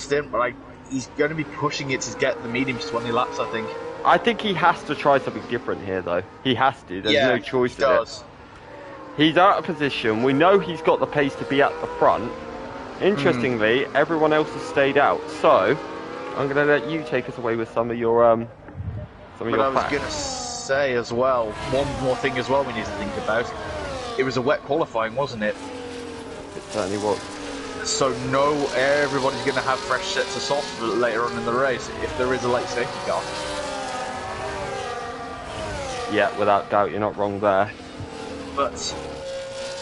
stint, but he's going to be pushing it to get the mediums 20 laps, I think. I think he has to try something different here, though. He has to. There's no choice he does. He's out of position. We know he's got the pace to be at the front. Interestingly, everyone else has stayed out. So, I'm going to let you take us away with some of your facts. I was going to say as well, one more thing as well we need to think about. It was a wet qualifying, wasn't it? It certainly was. So everybody's going to have fresh sets of softs later on in the race if there is a late safety car. Yeah, without doubt, you're not wrong there. But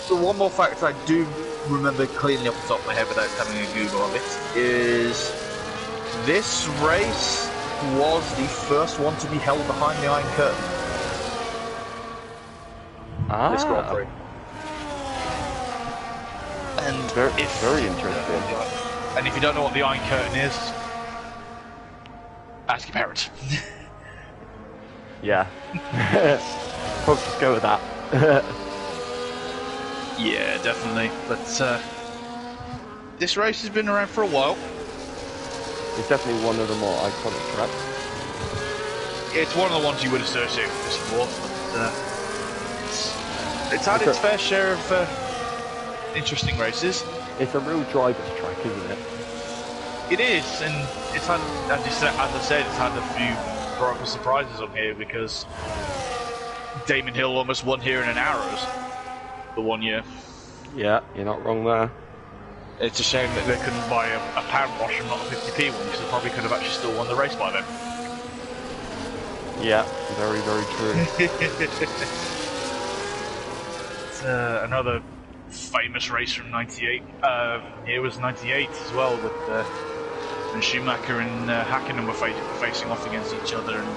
the one more fact I do remember cleanly off the top of my head without having a Google of it is this race was the first one to be held behind the Iron Curtain. This Grand Prix. And very interesting. And if you don't know what the Iron Curtain is, ask your parents. Yeah. Probably just go with that. Yeah, definitely. But this race has been around for a while. It's definitely one of the more iconic tracks. Yeah, it's one of the ones you would associate with the sport. But it's had its fair share of interesting races. It's a real driver's track, isn't it? It is, and it's had, as I said, it's had a few driver surprises on here because Damon Hill almost won here in an Arrows the one year. Yeah, you're not wrong there. It's a shame that they couldn't buy a pound wash and not a 50p one, because they probably could have actually still won the race by then. Yeah, very, very true. It's another famous race from '98. It was '98 as well, with when Schumacher and Hakkinen were facing off against each other, and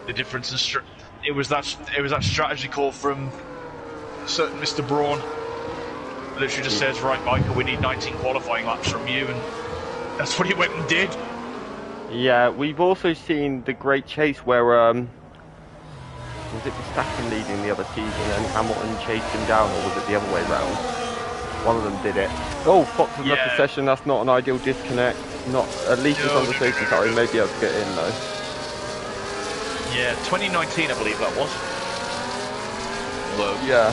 the difference in it was that strategy call from a certain Mr. Braun. Literally just says, right, Michael, we need 19 qualifying laps from you, and that's what he went and did. Yeah, we've also seen the great chase where was it Verstappen leading the other season and Hamilton chased him down, or was it the other way round? One of them did it. Oh, Fox has left the session. That's not an ideal disconnect. Not at least it's on the safety car. He may be able to get in though. Yeah, 2019, I believe that was. Although, yeah.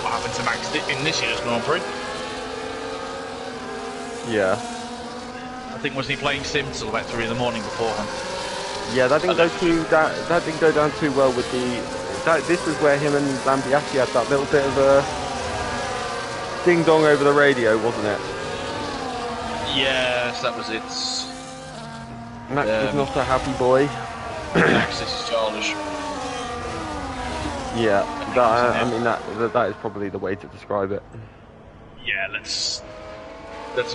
What happened to Max in this year's Grand Prix? Yeah. I think wasn't he playing Sims till about 3 in the morning beforehand? Yeah, that didn't go down too well with the. This was where him and Lambiasi had that little bit of a ding dong over the radio, wasn't it? Yes, that was it. Max was not a happy boy. Max, this is childish. Yeah, I mean that is probably the way to describe it. Yeah, let's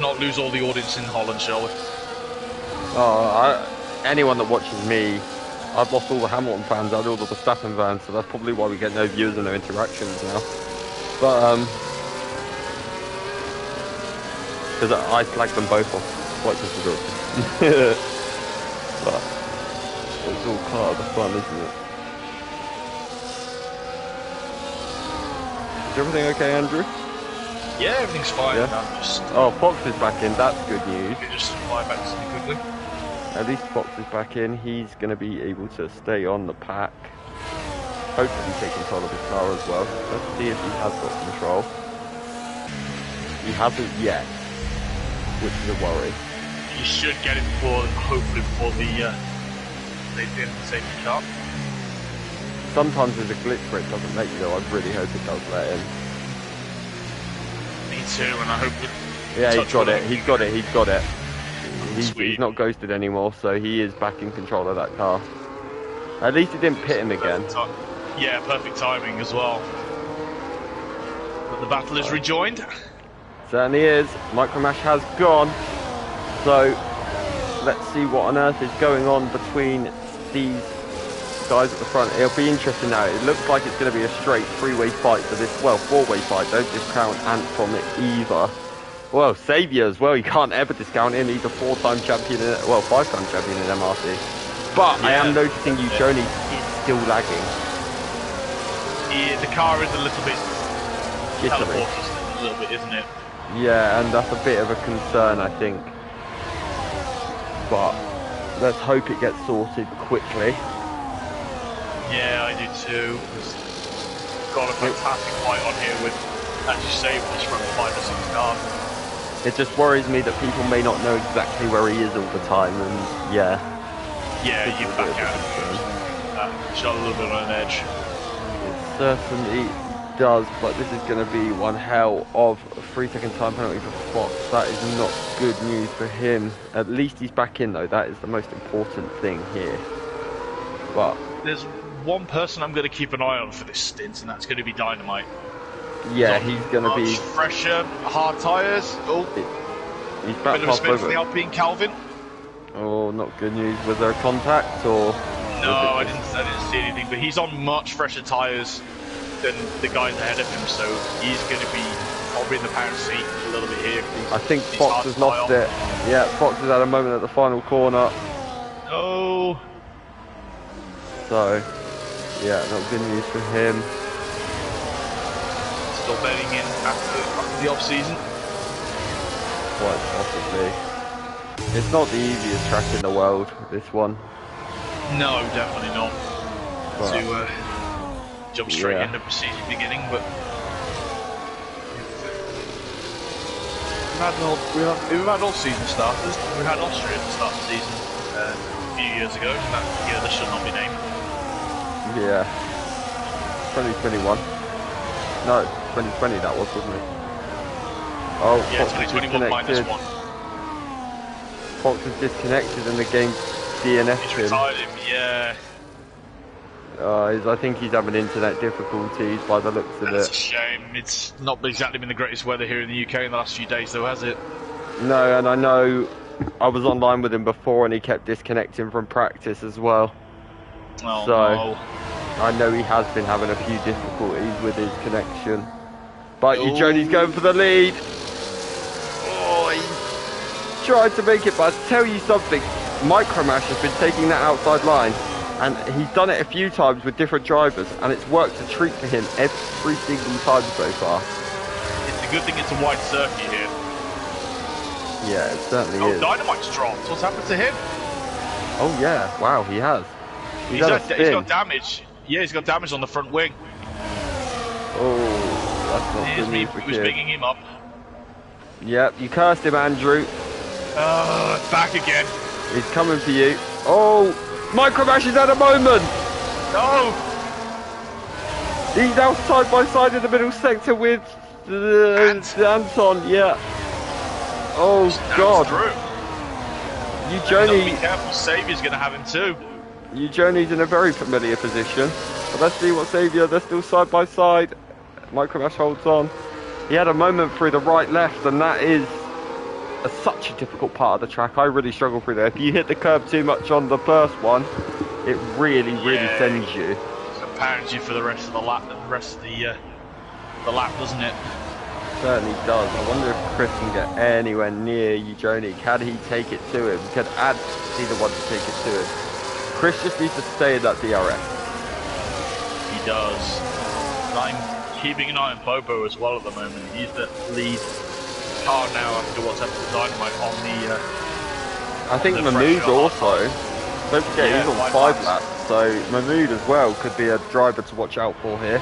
not lose all the audience in Holland, shall we? Oh, anyone that watches me, I've lost all the Hamilton fans, I had all the Verstappen fans, so that's probably why we get no views and no interactions now. But because I flagged them both off quite considerably. But it's all part of the fun, isn't it? Is everything okay, Andrew? Yeah, everything's fine. Yeah. Oh, Fox is back in. That's good news. You just fly back to me quickly. At least Fox is back in. He's going to be able to stay on the pack. Hopefully take control of his car as well. Let's see if he has got control. He hasn't yet, which is a worry. You should get it hopefully before the safety car. Sometimes there's a glitch where it doesn't let you though. I really hope it does let him. Me too, and I hope it... Yeah, he's got it. He's got it. He's not ghosted anymore, so he is back in control of that car. At least he didn't pit him again. Yeah, perfect timing as well. But the battle is rejoined. Certainly is. Micromash has gone. So let's see what on earth is going on between these guys at the front. It'll be interesting now. It looks like it's going to be a straight three-way fight for this, well, four-way fight. Don't discount Ant from it either. Well, Saviour as well. You can't ever discount him. He's a five-time champion in MRC. But yeah, I am noticing Ushoni is still lagging. Yeah, the car is a little bit jittery. A little bit, isn't it? Yeah, and that's a bit of a concern, I think. But let's hope it gets sorted quickly. Yeah, I do too. Got a fantastic fight on here with, as you say, with this front 5 or 6 cars. It just worries me that people may not know exactly where he is all the time, and yeah. Yeah, you back out. Shot a little bit on an edge. It certainly does, but this is going to be one hell of a 3-second time penalty for Fox. That is not good news for him. At least he's back in though. That is the most important thing here. But there's one person I'm going to keep an eye on for this stint, and that's going to be Dynamite. Yeah, he's going to be fresher, hard tyres. Oh, he's back bit of a spin for the Alpine Calvin. Oh, not good news. Was there a contact or? No, I didn't see anything. But he's on much fresher tyres than the guys ahead of him, so he's going to be probably in the pound seat a little bit here. I think Fox has lost it. Yeah, Fox has had a moment at the final corner. Oh. So, yeah, not good news for him. Still betting in after the off-season? Quite possibly. It's not the easiest track in the world, this one. No, definitely not. But, to jump straight into the season beginning, but we've had all season starters. We had Austria at the start of the season a few years ago. That year that should not be named. Yeah. 2021. No, 2020 that was, wasn't it? Oh, Yeah, Fox is 2021 minus disconnected. 1. Fox is disconnected and the game DNF'd He's him. retired him, yeah. I think he's having internet difficulties by the looks of That's a it. shame. It's not exactly been the greatest weather here in the UK in the last few days, though, has it? No, and I know I was online with him before and he kept disconnecting from practice as well. Oh, So, no. I know he has been having a few difficulties with his connection. But Ooh. Jody's going for the lead. Oh, he's tried to make it, but I'll tell you something. Micromash has been taking that outside line, and he's done it a few times with different drivers, and it's worked a treat for him every single time so far. It's a good thing it's a wide circuit here. Yeah, it certainly Oh, is. Dynamite's dropped. What's happened to him? Oh yeah, wow, he has. He's He's got damage. Yeah, he's got damage on the front wing. Oh, that's not good news for He was Kid. bigging him up. Yep, you cursed him, Andrew. Back again. He's coming for you. Oh, Micromash has had a moment. No! He's now side by side in the middle sector with Anton. Yeah. Oh God. Through. Eugenie. Be careful, Saviour's going to have him too. Eugenie's in a very familiar position. But let's see what Saviour. They're still side by side. Micromash holds on. He had a moment through the right left, and that is such a difficult part of the track. I really struggle through there. If you hit the curb too much on the first one, it really sends you. It pounds you for the rest of the lap, doesn't it? Certainly does. I wonder if Chris can get anywhere near Eugenie. Can he take it to him? Can Ad be the one to take it to him? Chris just needs to stay in that DRS. He does. I'm keeping an eye on Bobo as well at the moment. He's the lead car now after what's happened to Dynamite on the I think Mahmood also. Don't forget he's on 5 laps, so Mahmood as well could be a driver to watch out for here.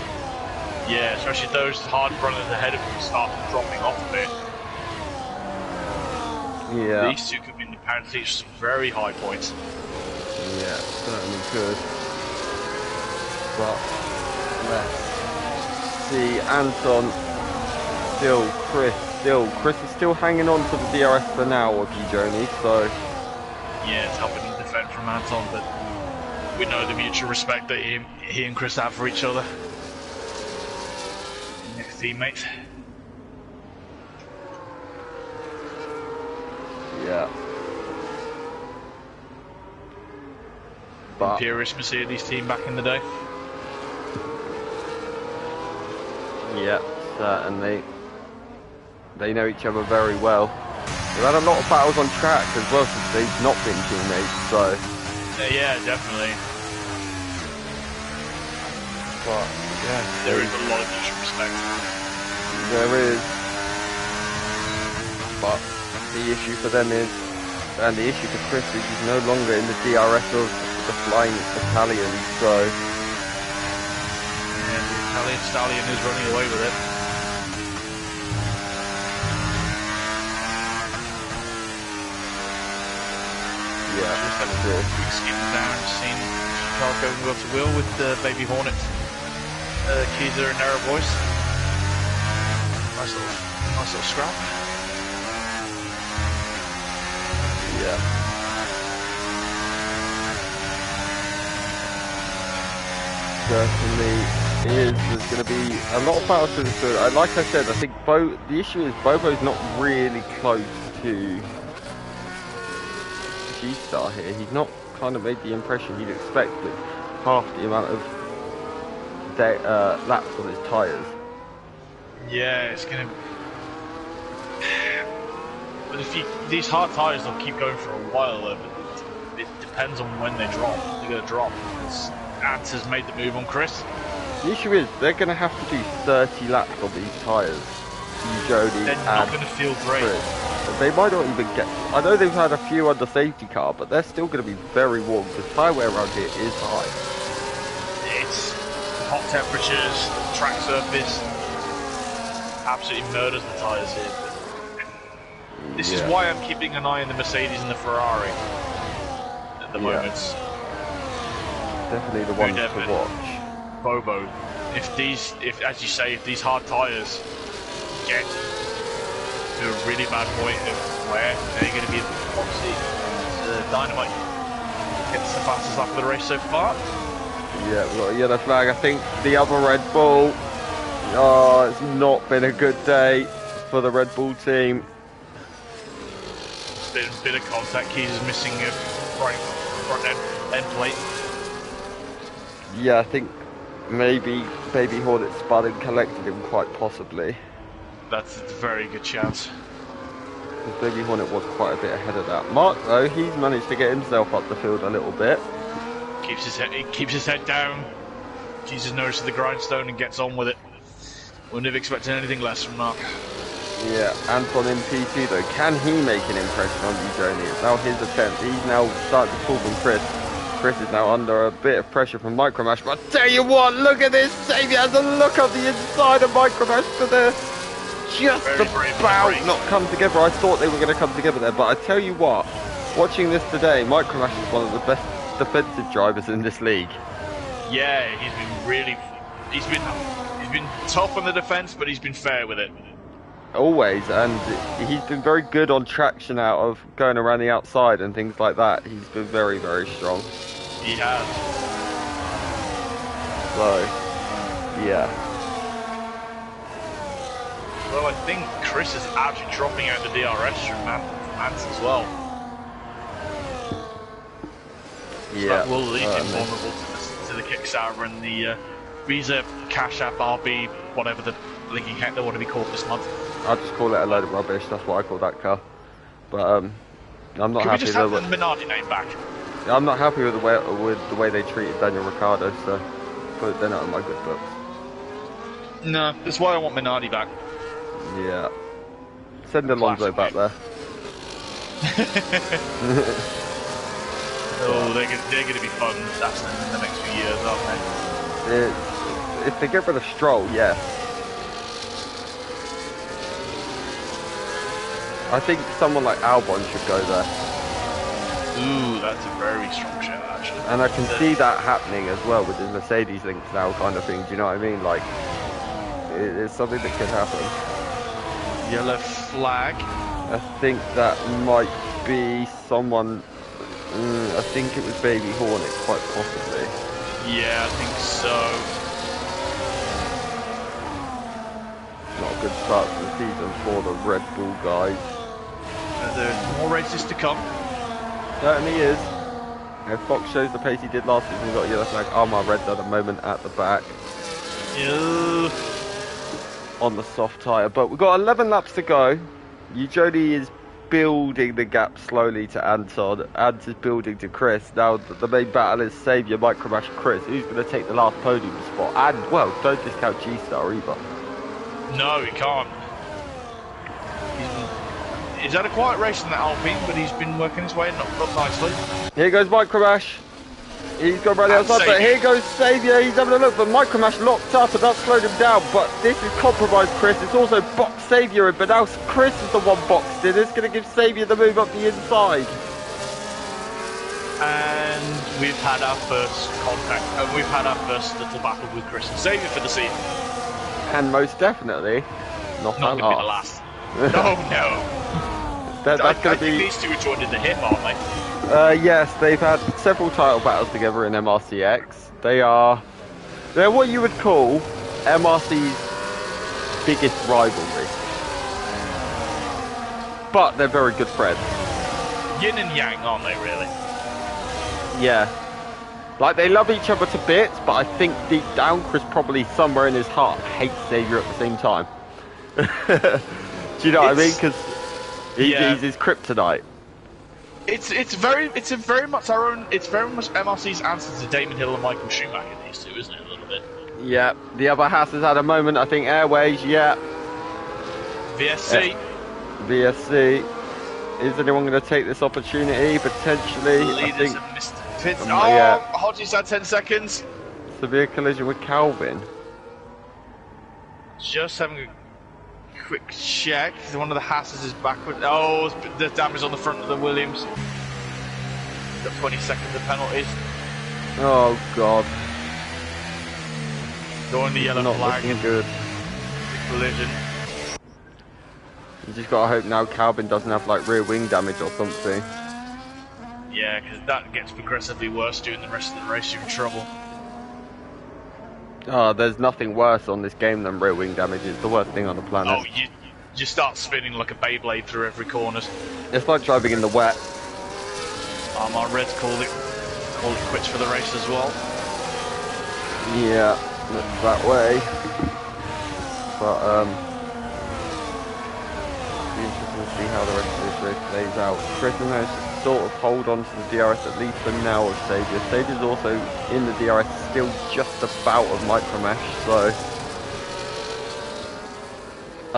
Yeah, especially those hard runners ahead of him start dropping off a bit. Yeah. These two could be in the penalty some very high points. Yeah, certainly could. But let's see. Anton, Chris is still hanging on to the DRS for now of Eugenie, so yeah, it's helping him defend from Anton, but we know the mutual respect that he and Chris have for each other. Next teammates. yeah. But Imperious Mercedes team back in the day. yeah, certainly. They know each other very well. They've had a lot of battles on track as well since they've not been teammates, so. Yeah, definitely. But yeah, There is a lot of mutual respect. there is. But the issue for them is, and the issue for Chris is he's no longer in the DRS of the Flying Italians, so. And the Italian stallion is running away with it. Yeah, Just had a sure. quick skim down, seen Chicago wheel to wheel with Baby Hornet, Keezer and Narrow Voice. Nice little scrap. Yeah. Certainly is. There's going to be a lot of battles to this. Like I said, I think the issue is Bobo's not really close to G-Star here. He's not kind of made the impression you'd expect with half the amount of laps on his tyres. Yeah, it's gonna. But these hard tyres, they'll keep going for a while. Though, but it depends on when they drop. They're gonna drop. Ant has made the move on Chris. The issue is they're going to have to do 30 laps on these tyres. Jody They're not gonna feel great. Chris. They might not even get. I know they've had a few under safety car, but they're still going to be very warm. The tyre wear around here is high. It's hot temperatures, track surface, absolutely murders the tyres here. This is why I'm keeping an eye on the Mercedes and the Ferrari at the moment. Definitely the ones to watch. Bobo, if as you say, if these hard tyres get to a really bad point of where they're going to be, obviously, Dynamite gets the fastest lap of the race so far. Yeah, we've got a yellow flag. I think the other Red Bull. Oh, it's not been a good day for the Red Bull team. Bit of contact. Keys is missing a front end plate. Yeah, I think maybe Baby Hornet spun and collected him quite possibly. That's a very good chance. Because Baby Hornet was quite a bit ahead of that. Mark, though, he's managed to get himself up the field a little bit. He keeps his head down. Jesus notices the grindstone and gets on with it. Wouldn't have expected anything less from Mark. Yeah, Anton in P2 though, can he make an impression on you, Joni? It's now his attempt. He's now starting to pull from Chris. Chris is now under a bit of pressure from Micromash, but I tell you what, look at this! Xavier has a look on the inside of Micromash for the just about not come together. I thought they were going to come together there, but I tell you what, watching this today, Micromash is one of the best defensive drivers in this league. Yeah, he's been tough on the defence, but he's been fair with it. Always, and he's been very good on traction out of going around the outside and things like that. He's been very, very strong. He has. So, yeah. Well, I think Chris is actually dropping out the DRS from Mance as well. So Yeah. that will leave him vulnerable to the Kickstarter and the Visa, Cash App, RB, whatever the linking heck they want to be called this month. I'll just call it a load of rubbish. That's what I call that car. But I'm not Can we happy. just have the Minardi name back? I'm not happy with the way they treated Daniel Ricciardo. So they're not in my good books. No, that's why I want Minardi back. Yeah. Send Alonso back there. Oh, they're going to be fun assassins in the next few years, aren't they? If they get rid of Stroll, yes. I think someone like Albon should go there. Ooh, that's a very strong shout, actually. And I can see that happening as well with the Mercedes links now kind of thing. Do you know what I mean? Like, it's something that could happen. Yellow flag. I think that might be someone... I think it was Baby Hornet, quite possibly. Yeah, I think so. Not a good start to the season for the Red Bull guys. There's more races to come. Certainly is. If Fox shows the pace he did last season, got a yellow flag. Armar Red at the moment at the back. Yeah. On the soft tyre. But we've got 11 laps to go. Jody is building the gap slowly to Anton. Ant is building to Chris. Now the main battle is Saviour, Micromash, Chris. Who's going to take the last podium spot? And, well, don't discount G-Star either. No, he can't. He's had a quiet race in that Alpine, but he's been working his way up nicely. Here goes Micromash. He's gone around the outside, but here goes Saviour. He's having a look, but Micromash locked up and that's slowed him down. But this is compromised Chris. It's also boxed Saviour in, but now Chris is the one boxed in. It's going to give Saviour the move up the inside. And we've had our first contact, and we've had our first little battle with Chris and Saviour for the season. And most definitely, not going to be the last. No. That's going to be... These two are joined in the hip, aren't they? Yes, they've had several title battles together in MRCX. They're what you would call MRC's biggest rivalry. But they're very good friends. Yin and yang, aren't they, really? Yeah. Like, they love each other to bits, but I think deep down, Chris probably somewhere in his heart hates Xavier at the same time. Do you know what I mean? Because he's his kryptonite. It's very much MRC's answer to Damon Hill and Michael Schumacher, these two, isn't it, a little bit? Yeah, the other Haas has had a moment, I think Airways, yeah. VSC. VSC. Is anyone going to take this opportunity? Potentially. Leaders have missed Pitts. Yeah. Hodges had 10 seconds. Severe collision with Calvin. Just having a... quick check. One of the Hasses is backward. Oh, the damage on the front of the Williams. Got 20 seconds of penalties. Oh God. Going the yellow Not flag. looking good. Collision. You just gotta hope now Calvin doesn't have like rear wing damage or something. Yeah, because that gets progressively worse during the rest of the race. You're in trouble. Oh, there's nothing worse on this game than rear wing damage. It's the worst thing on the planet. Oh, you start spinning like a Beyblade through every corner. It's like driving in the wet. Our Reds called it quits for the race as well. Yeah, looks that way. But it'll be interesting to see how the rest of this race plays out. Chris knows sort of hold on to the DRS at least for now of Saviour. Saviour's also in the DRS, still just about of micromesh, so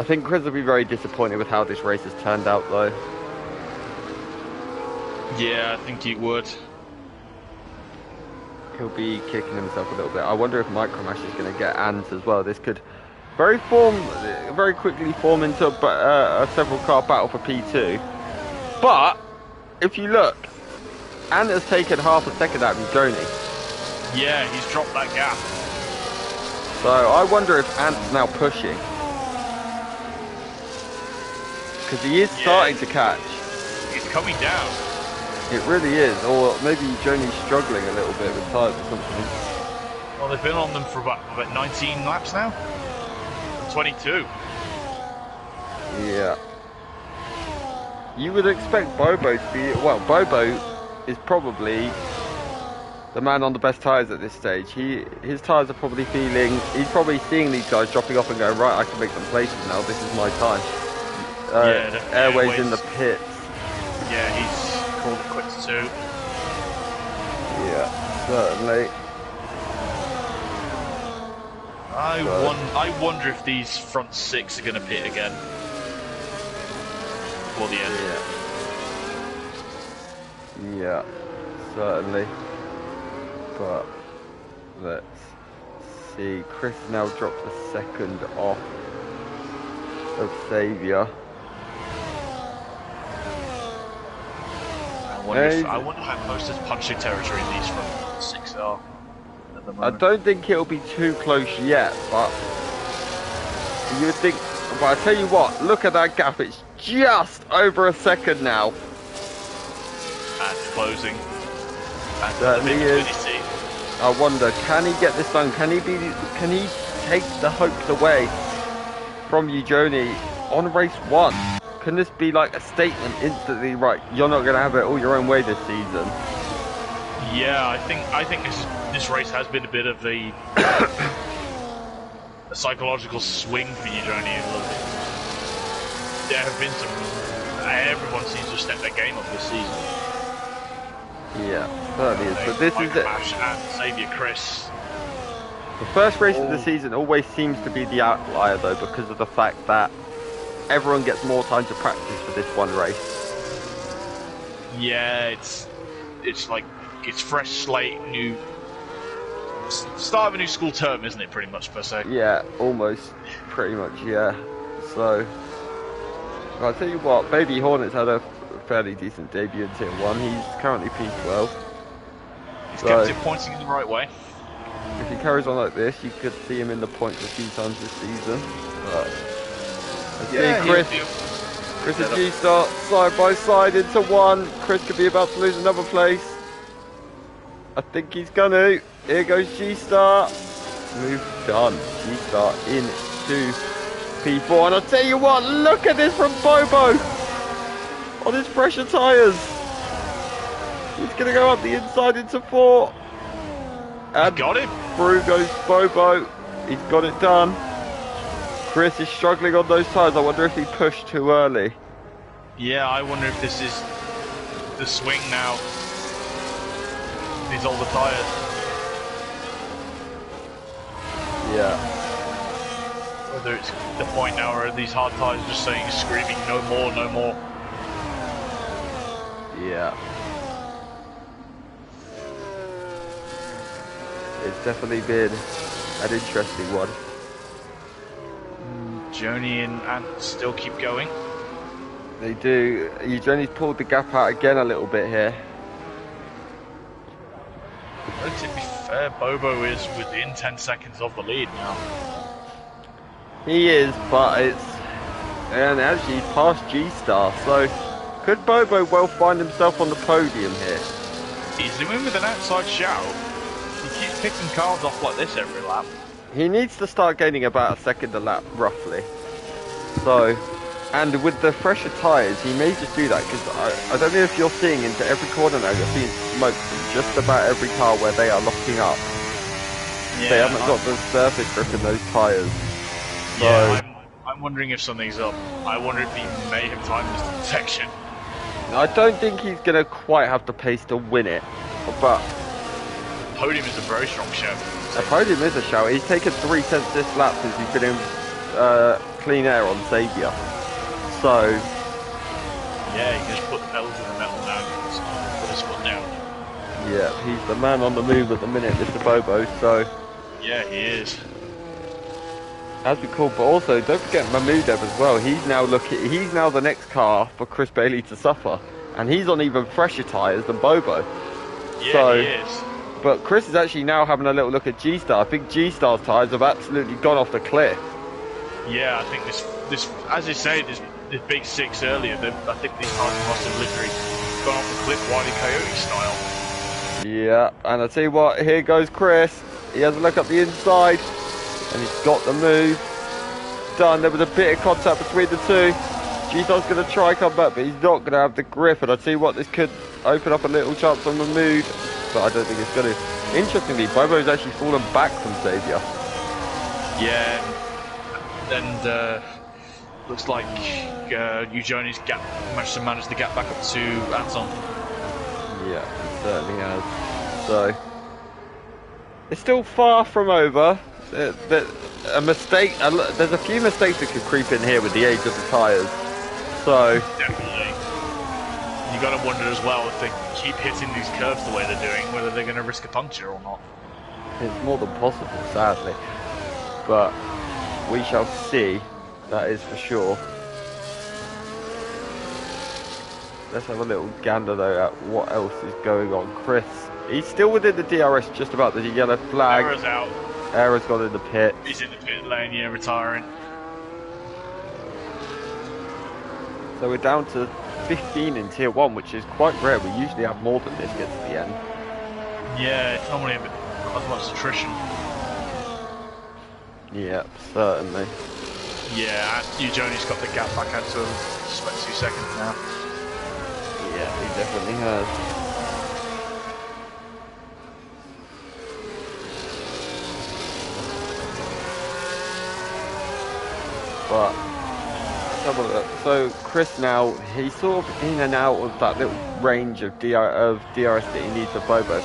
I think Chris will be very disappointed with how this race has turned out though. Yeah, I think he would. He'll be kicking himself a little bit. I wonder if micromesh is going to get Ant as well. This could very quickly form into a several car battle for P2. But if you look, Ant has taken half a second out of Joni. Yeah, he's dropped that gap. So I wonder if Ant's now pushing. Because he is starting to catch. He's coming down. It really is. Or maybe Joni's struggling a little bit with tyres or something. Well, they've been on them for about 19 laps now. 22. Yeah. You would expect Bobo to be... Well, Bobo is probably the man on the best tyres at this stage. His tyres are probably feeling... He's probably seeing these guys dropping off and going, right, I can make some places now. This is my time. Airways in the pits. Yeah, he's called it quits too. Yeah, certainly. I wonder if these front six are going to pit again. Before the end. Yeah, certainly. But let's see. Chris now drops a second off of Saviour. I wonder how close this punching territory these front six are at the I moment. don't think it'll be too close yet, but you would think. But I tell you what, look at that gap. It's just over a second now. And closing. And Certainly is. see. I wonder, can he get this done? Can he take the hopes away from you, Joni, on race one? Can this be like a statement instantly? Right, you're not going to have it all your own way this season. Yeah, I think this race has been a bit of a psychological swing for you, Joni. There have been some. Everyone seems to step their game up this season. Yeah, certainly is. But this is it. And Saviour Chris. The first race of the season always seems to be the outlier, though, because of the fact that everyone gets more time to practice for this one race. Yeah, it's like it's fresh slate, new start of a new school term, isn't it? Pretty much per se. Yeah, almost, pretty much, yeah. So, I'll tell you what, Baby Hornet's had a fairly decent debut in Tier 1. He's currently P12. He's kept it pointing in the right way. If he carries on like this, you could see him in the points a few times this season. But let's see, Chris and G-Star side by side into one. Chris could be about to lose another place. I think he's gonna. Here goes G-Star. Move done. G-Star into P4. And I'll tell you what, look at this from Bobo on his pressure tyres. He's gonna go up the inside into 4. And got him. Through goes Bobo. He's got it done. Chris is struggling on those tyres. I wonder if he pushed too early. Yeah, I wonder if this is the swing now. These older tyres. Yeah. Whether it's the point now where these hard tyres are just saying, screaming, no more, no more. Yeah. It's definitely been an interesting one. Joni and Ant still keep going. They do. Eugeni's pulled the gap out again a little bit here. But to be fair, Bobo is within 10 seconds of the lead now. He is, but and actually he's past G-Star, so could Bobo well find himself on the podium here? He's zooming with an outside shout. He keeps picking cars off like this every lap. He needs to start gaining about a second a lap, roughly. So, and with the fresher tyres, he may just do that, because I don't know if you're seeing into every corner now, you're seeing smoke from just about every car where they are locking up. Yeah, They haven't got the surface grip in those tyres. So, yeah, I'm wondering if something's up. I wonder if he may have timed this detection. I don't think he's going to quite have the pace to win it, but Podium is a very strong show. a podium is a shout. He's taken 3 tenths this lap since he's been in clean air on Xavier. So, yeah, he can just put the pedal to the metal now and just put his foot down. yeah, he's the man on the move at the minute, Mr. Bobo, so Yeah, he is. that'd be cool. But also, don't forget Mahmudev as well. He's now the next car for Chris Bailey to suffer, and he's on even fresher tyres than Bobo. Yeah, So, he is. but Chris is actually now having a little look at G-Star. I think G-Star's tyres have absolutely gone off the cliff. Yeah, I think this as you say, this big 6 earlier, I think these cars must have literally gone off the cliff Wile E. Coyote style. Yeah, and I tell you what, here goes Chris. He has a look up the inside, and he's got the move done. There was a bit of contact between the two. G-Star's going to try come back, but he's not going to have the grip. And I tell you what, this could open up a little chance on the mood, but I don't think it's going to. Interestingly, Bobo's actually fallen back from Xavier. Yeah, and looks like Eugeni's managed to get back up to Anton. Yeah, it certainly has. So, it's still far from over. A mistake, there's a few mistakes that could creep in here with the age of the tyres. So, Definitely. You got to wonder as well if they keep hitting these curves the way they're doing, whether they're going to risk a puncture or not. it's more than possible, sadly. But we shall see, that is for sure. Let's have a little gander though at what else is going on. Chris, he's still within the DRS, just about the yellow flag. Error's out. Error's gone in the pit. He's in the pit lane, yeah, retiring. So we're down to 15 in Tier 1, which is quite rare. We usually have more than this gets to the end. Yeah, it's normally a bit as much attrition. Yeah, certainly. Yeah, Eugeni's got the gap back out to him. Just about 2 seconds now. Yeah, he definitely has. But let's have a look. So Chris now, he's sort of in and out of that little range of DRS that he needs for Bobo.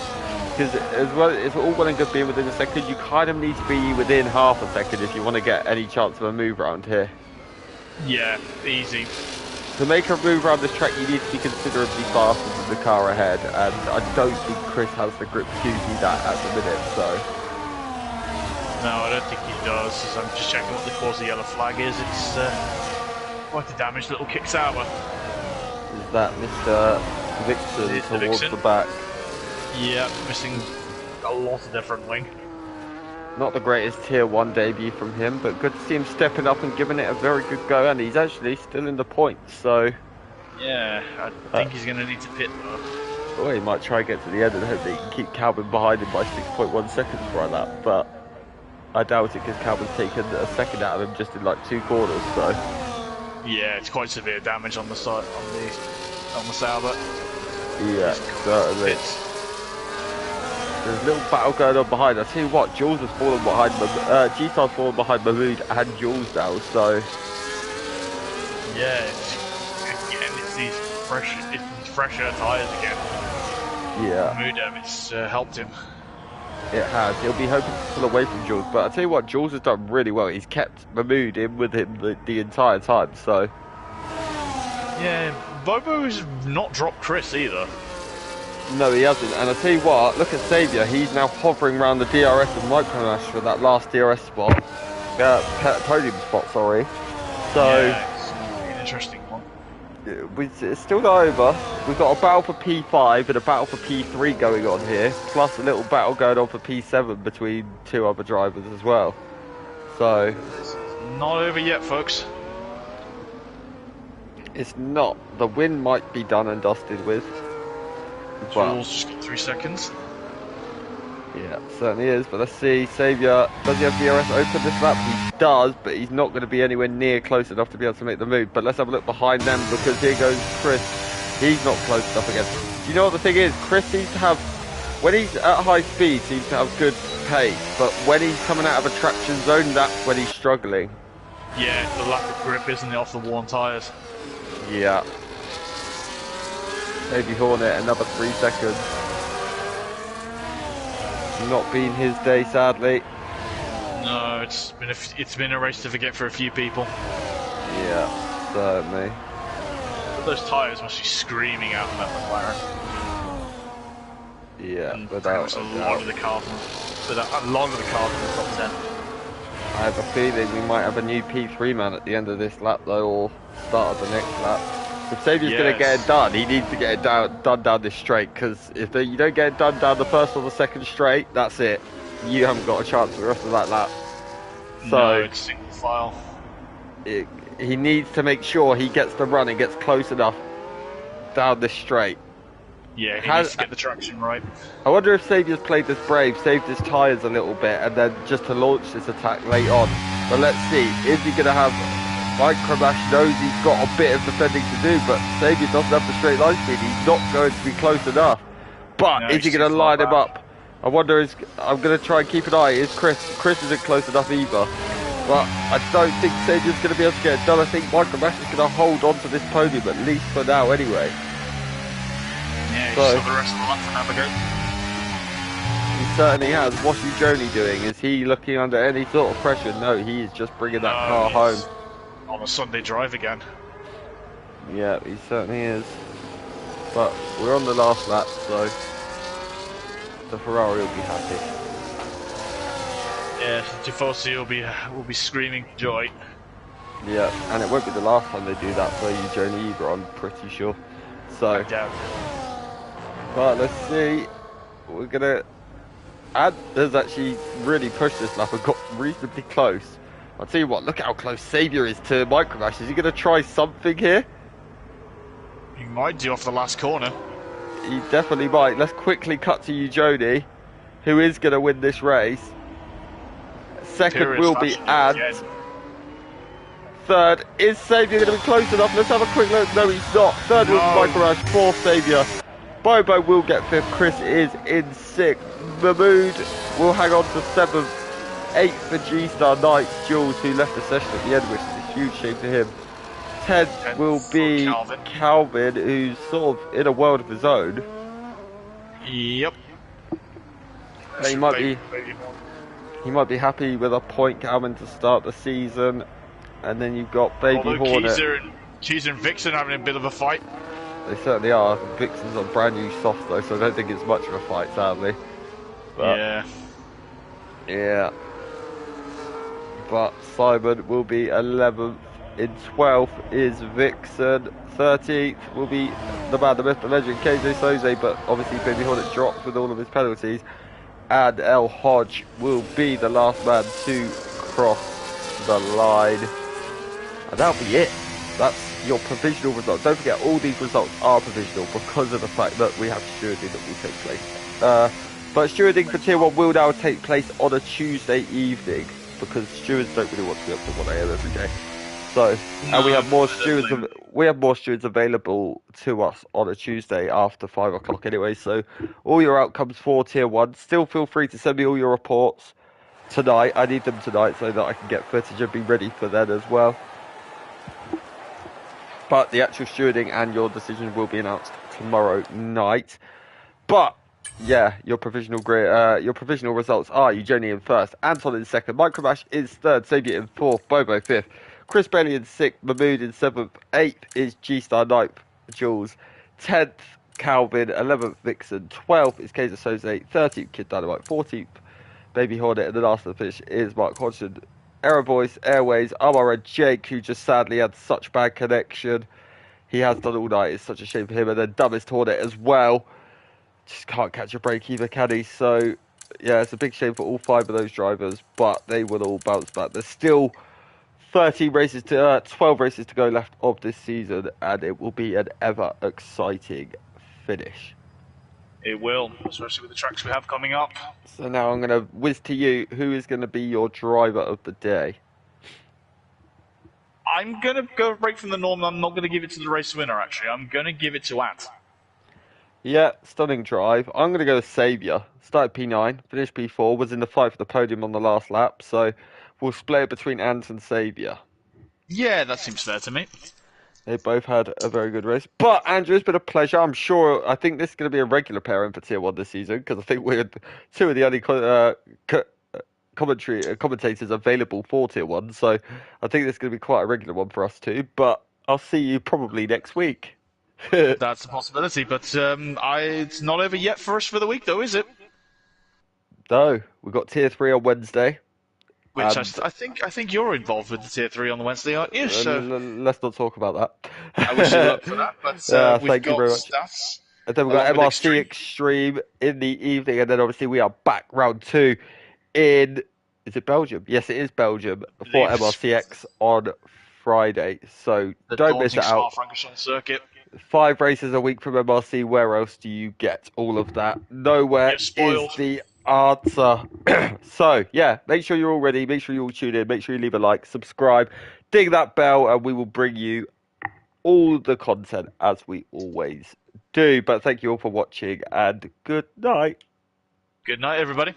Because as well, it's all well and good being within a second. You kind of need to be within half a second if you want to get any chance of a move around here. Yeah, easy. To make a move around this track, you need to be considerably faster than the car ahead, and I don't think Chris has the grip to do that at the minute, so. No, I don't think he does. As I'm just checking what the cause of the yellow flag is. It's quite a damaged little kick sour. Is that Mr. Vixen It's the towards Vixen. the back? Yeah, missing a lot of different wing. Not the greatest Tier 1 debut from him, but good to see him stepping up and giving it a very good go, and he's actually still in the points, so. Yeah, I think he's going to need to pit though. Well, he might try and get to the end and hope that he can keep Calvin behind him by 6.1 seconds for that, but I doubt it because Calvin's taken a second out of him just in like 2 corners, so. Yeah, it's quite severe damage on the side on the Sauber. Yeah, certainly. There's a little battle going on behind. I tell you what, Jules has fallen behind G-Star's fallen behind Mahmood and Jules now, so. Yeah, it's these fresher tyres again. Yeah. Mahmoud, it's helped him. It has. He'll be hoping to pull away from Jules, but I tell you what, Jules has done really well. He's kept Mahmood in with him the entire time, so. Yeah, Bobo's not dropped Chris either. No, he hasn't. And I tell you what, look at Xavier. He's now hovering around the DRS and Micronash for that last DRS spot. podium spot. Sorry. So Yeah, it's an interesting one. it's still not over. We've got a battle for P5 and a battle for P3 going on here, plus a little battle going on for P7 between two other drivers as well. So Not over yet, folks. it's not. The win might be done and dusted with. But Jules just got 3 seconds. yeah, certainly is. But let's see. Saviour, does he have DRS open this lap? He does, but he's not going to be anywhere near close enough to be able to make the move. But let's have a look behind them, because here goes Chris. He's not close enough again. Do you know what the thing is? Chris seems to have, when he's at high speed, seems to have good pace. But when he's coming out of a traction zone, that's when he's struggling. Yeah, the lack of grip, isn't it, off the worn tyres? Yeah. Baby Hornet, another 3 seconds. Not been his day, sadly. No, it's been a race to forget for a few people. Yeah, certainly. But those tyres must be screaming out of that McLaren. Yeah, And without a a lot of doubt. the cars, a lot of the cars in the top 10. I have a feeling we might have a new P3 man at the end of this lap, though, or start of the next lap. If Saviour's going to get it done, he needs to get it done down this straight, because if you don't get it done down the first or the second straight, that's it. You haven't got a chance for the rest of that lap. So No, it's single file. he needs to make sure he gets the run and gets close enough down this straight. Yeah, he needs to get the traction right. I wonder if Saviour's played this brave, saved his tyres a little bit, and then just to launch this attack late on. But let's see, is he going to have... Micromash knows he's got a bit of defending to do, but Saviour doesn't have the straight line speed. He's not going to be close enough. But No, is he he's going to too far line him back. up? I wonder, I'm going to try and keep an eye. Is Chris isn't close enough either. But I don't think Saviour's going to be able to get it done. I think Micromash is going to hold on to this podium, at least for now anyway. Yeah, he's So- got the rest of the lap to navigate. He certainly has. What's Ujoni doing? Is he looking under any sort of pressure? No, he is just bringing that car home. He's on a Sunday drive again. Yeah, he certainly is. But we're on the last lap, so the Ferrari will be happy. Yeah, Tifosi will be screaming joy. Yeah, and it won't be the last time they do that for Ujoni either, I'm pretty sure. So, I doubt it. but let's see. We're gonna... Ad's actually really pushed this lap and got reasonably close. I'll tell you what, look how close Saviour is to Micromash. Is he going to try something here? He might do off the last corner. He definitely might. Let's quickly cut to Ujoni, who is going to win this race. Second Period will be fashion Ad. again. Third, is Saviour going to be close enough? Let's have a quick look. No, he's not. Third will No. be Micromash. Fourth, Saviour. Bobo will get fifth. Chris is in sixth. Mahmood will hang on to seventh. Eighth for G-Star. Ninth, Jules, who left the session at the end, which is a huge shame for him. Tenth will for be Calvin. Calvin, who's sort of in a world of his own. Yep. He might be happy with a point, Calvin, to start the season. And then you've got Baby Although Hornet. Keezer and Vixen having a bit of a fight. They certainly are. Vixen's on brand new soft though, so I don't think it's much of a fight, sadly. But, Yeah. yeah. But Simon will be 11th. In 12th is Vixen. 13th will be the man, the myth, the legend, KJ Soze, but obviously Baby Hornet dropped with all of his penalties. And El Hodge will be the last man to cross the line. And that'll be it. That's your provisional results. Don't forget, all these results are provisional because of the fact that we have stewarding that will take place. But stewarding for Tier 1 will now take place on a Tuesday evening because stewards don't really want to be up to 1 AM every day. So, and we have more stewards. We have more stewards available to us on a Tuesday after 5 o'clock anyway. So, all your outcomes for Tier 1. Still feel free to send me all your reports tonight. I need them tonight so that I can get footage and be ready for that as well. But the actual stewarding and your decision will be announced tomorrow night. But yeah, your provisional results are Eugenia in first, Anton in second, Micromash is third, Saviour in fourth, Bobo fifth, Chris Bailey in sixth, Mahmood in seventh, eighth is G-Star, ninth, Jules, 10th, Calvin, 11th, Vixen, 12th is Kaiser Soze, 13th, Kid Dynamite, 14th, Baby Hornet, and the last of the finish is Mark Hodgson. Aero Voice, Airways, Amara Jake, who just sadly had such bad connection. He has done all night. It's such a shame for him. And then Dumbest Hornet as well. Just can't catch a break either, can he? So, yeah, it's a big shame for all 5 of those drivers, but they will all bounce back. There's still 12 races to go left of this season, and it will be an ever exciting finish. It will, especially with the tracks we have coming up. So now I'm going to whiz to you. Who is going to be your driver of the day? I'm going to go right from the norm. I'm not going to give it to the race winner, actually. I'm going to give it to Ant. Yeah, stunning drive. I'm going to go with Saviour. Started P9, finished P4, was in the fight for the podium on the last lap. So we'll split it between Ant and Saviour. Yeah, that seems fair to me. They both had a very good race. But, Andrew, it's been a pleasure. I think this is going to be a regular pairing for Tier 1 this season, because I think we're 2 of the only commentators available for Tier 1. So I think this is going to be quite a regular one for us too. But I'll see you probably next week. That's a possibility, but it's not over yet for us for the week, though, is it? No, we've got Tier 3 on Wednesday. Which I think you're involved with the Tier 3 on the Wednesday, aren't you? So let's not talk about that. I wish you luck for that, but thank you very much. Stats. And then we've got MRC Extreme in the evening, and then obviously we are back round 2 in, is it Belgium? Yes, it is Belgium for MRCX on Friday. So don't miss it out. Francorchamps circuit. 5 races a week from MRC. Where else do you get all of that? Nowhere is the answer. So, yeah, make sure you're all ready. Make sure you all tune in. Make sure you leave a like, subscribe, ding that bell, and we will bring you all the content as we always do. But thank you all for watching, and good night. Good night, everybody.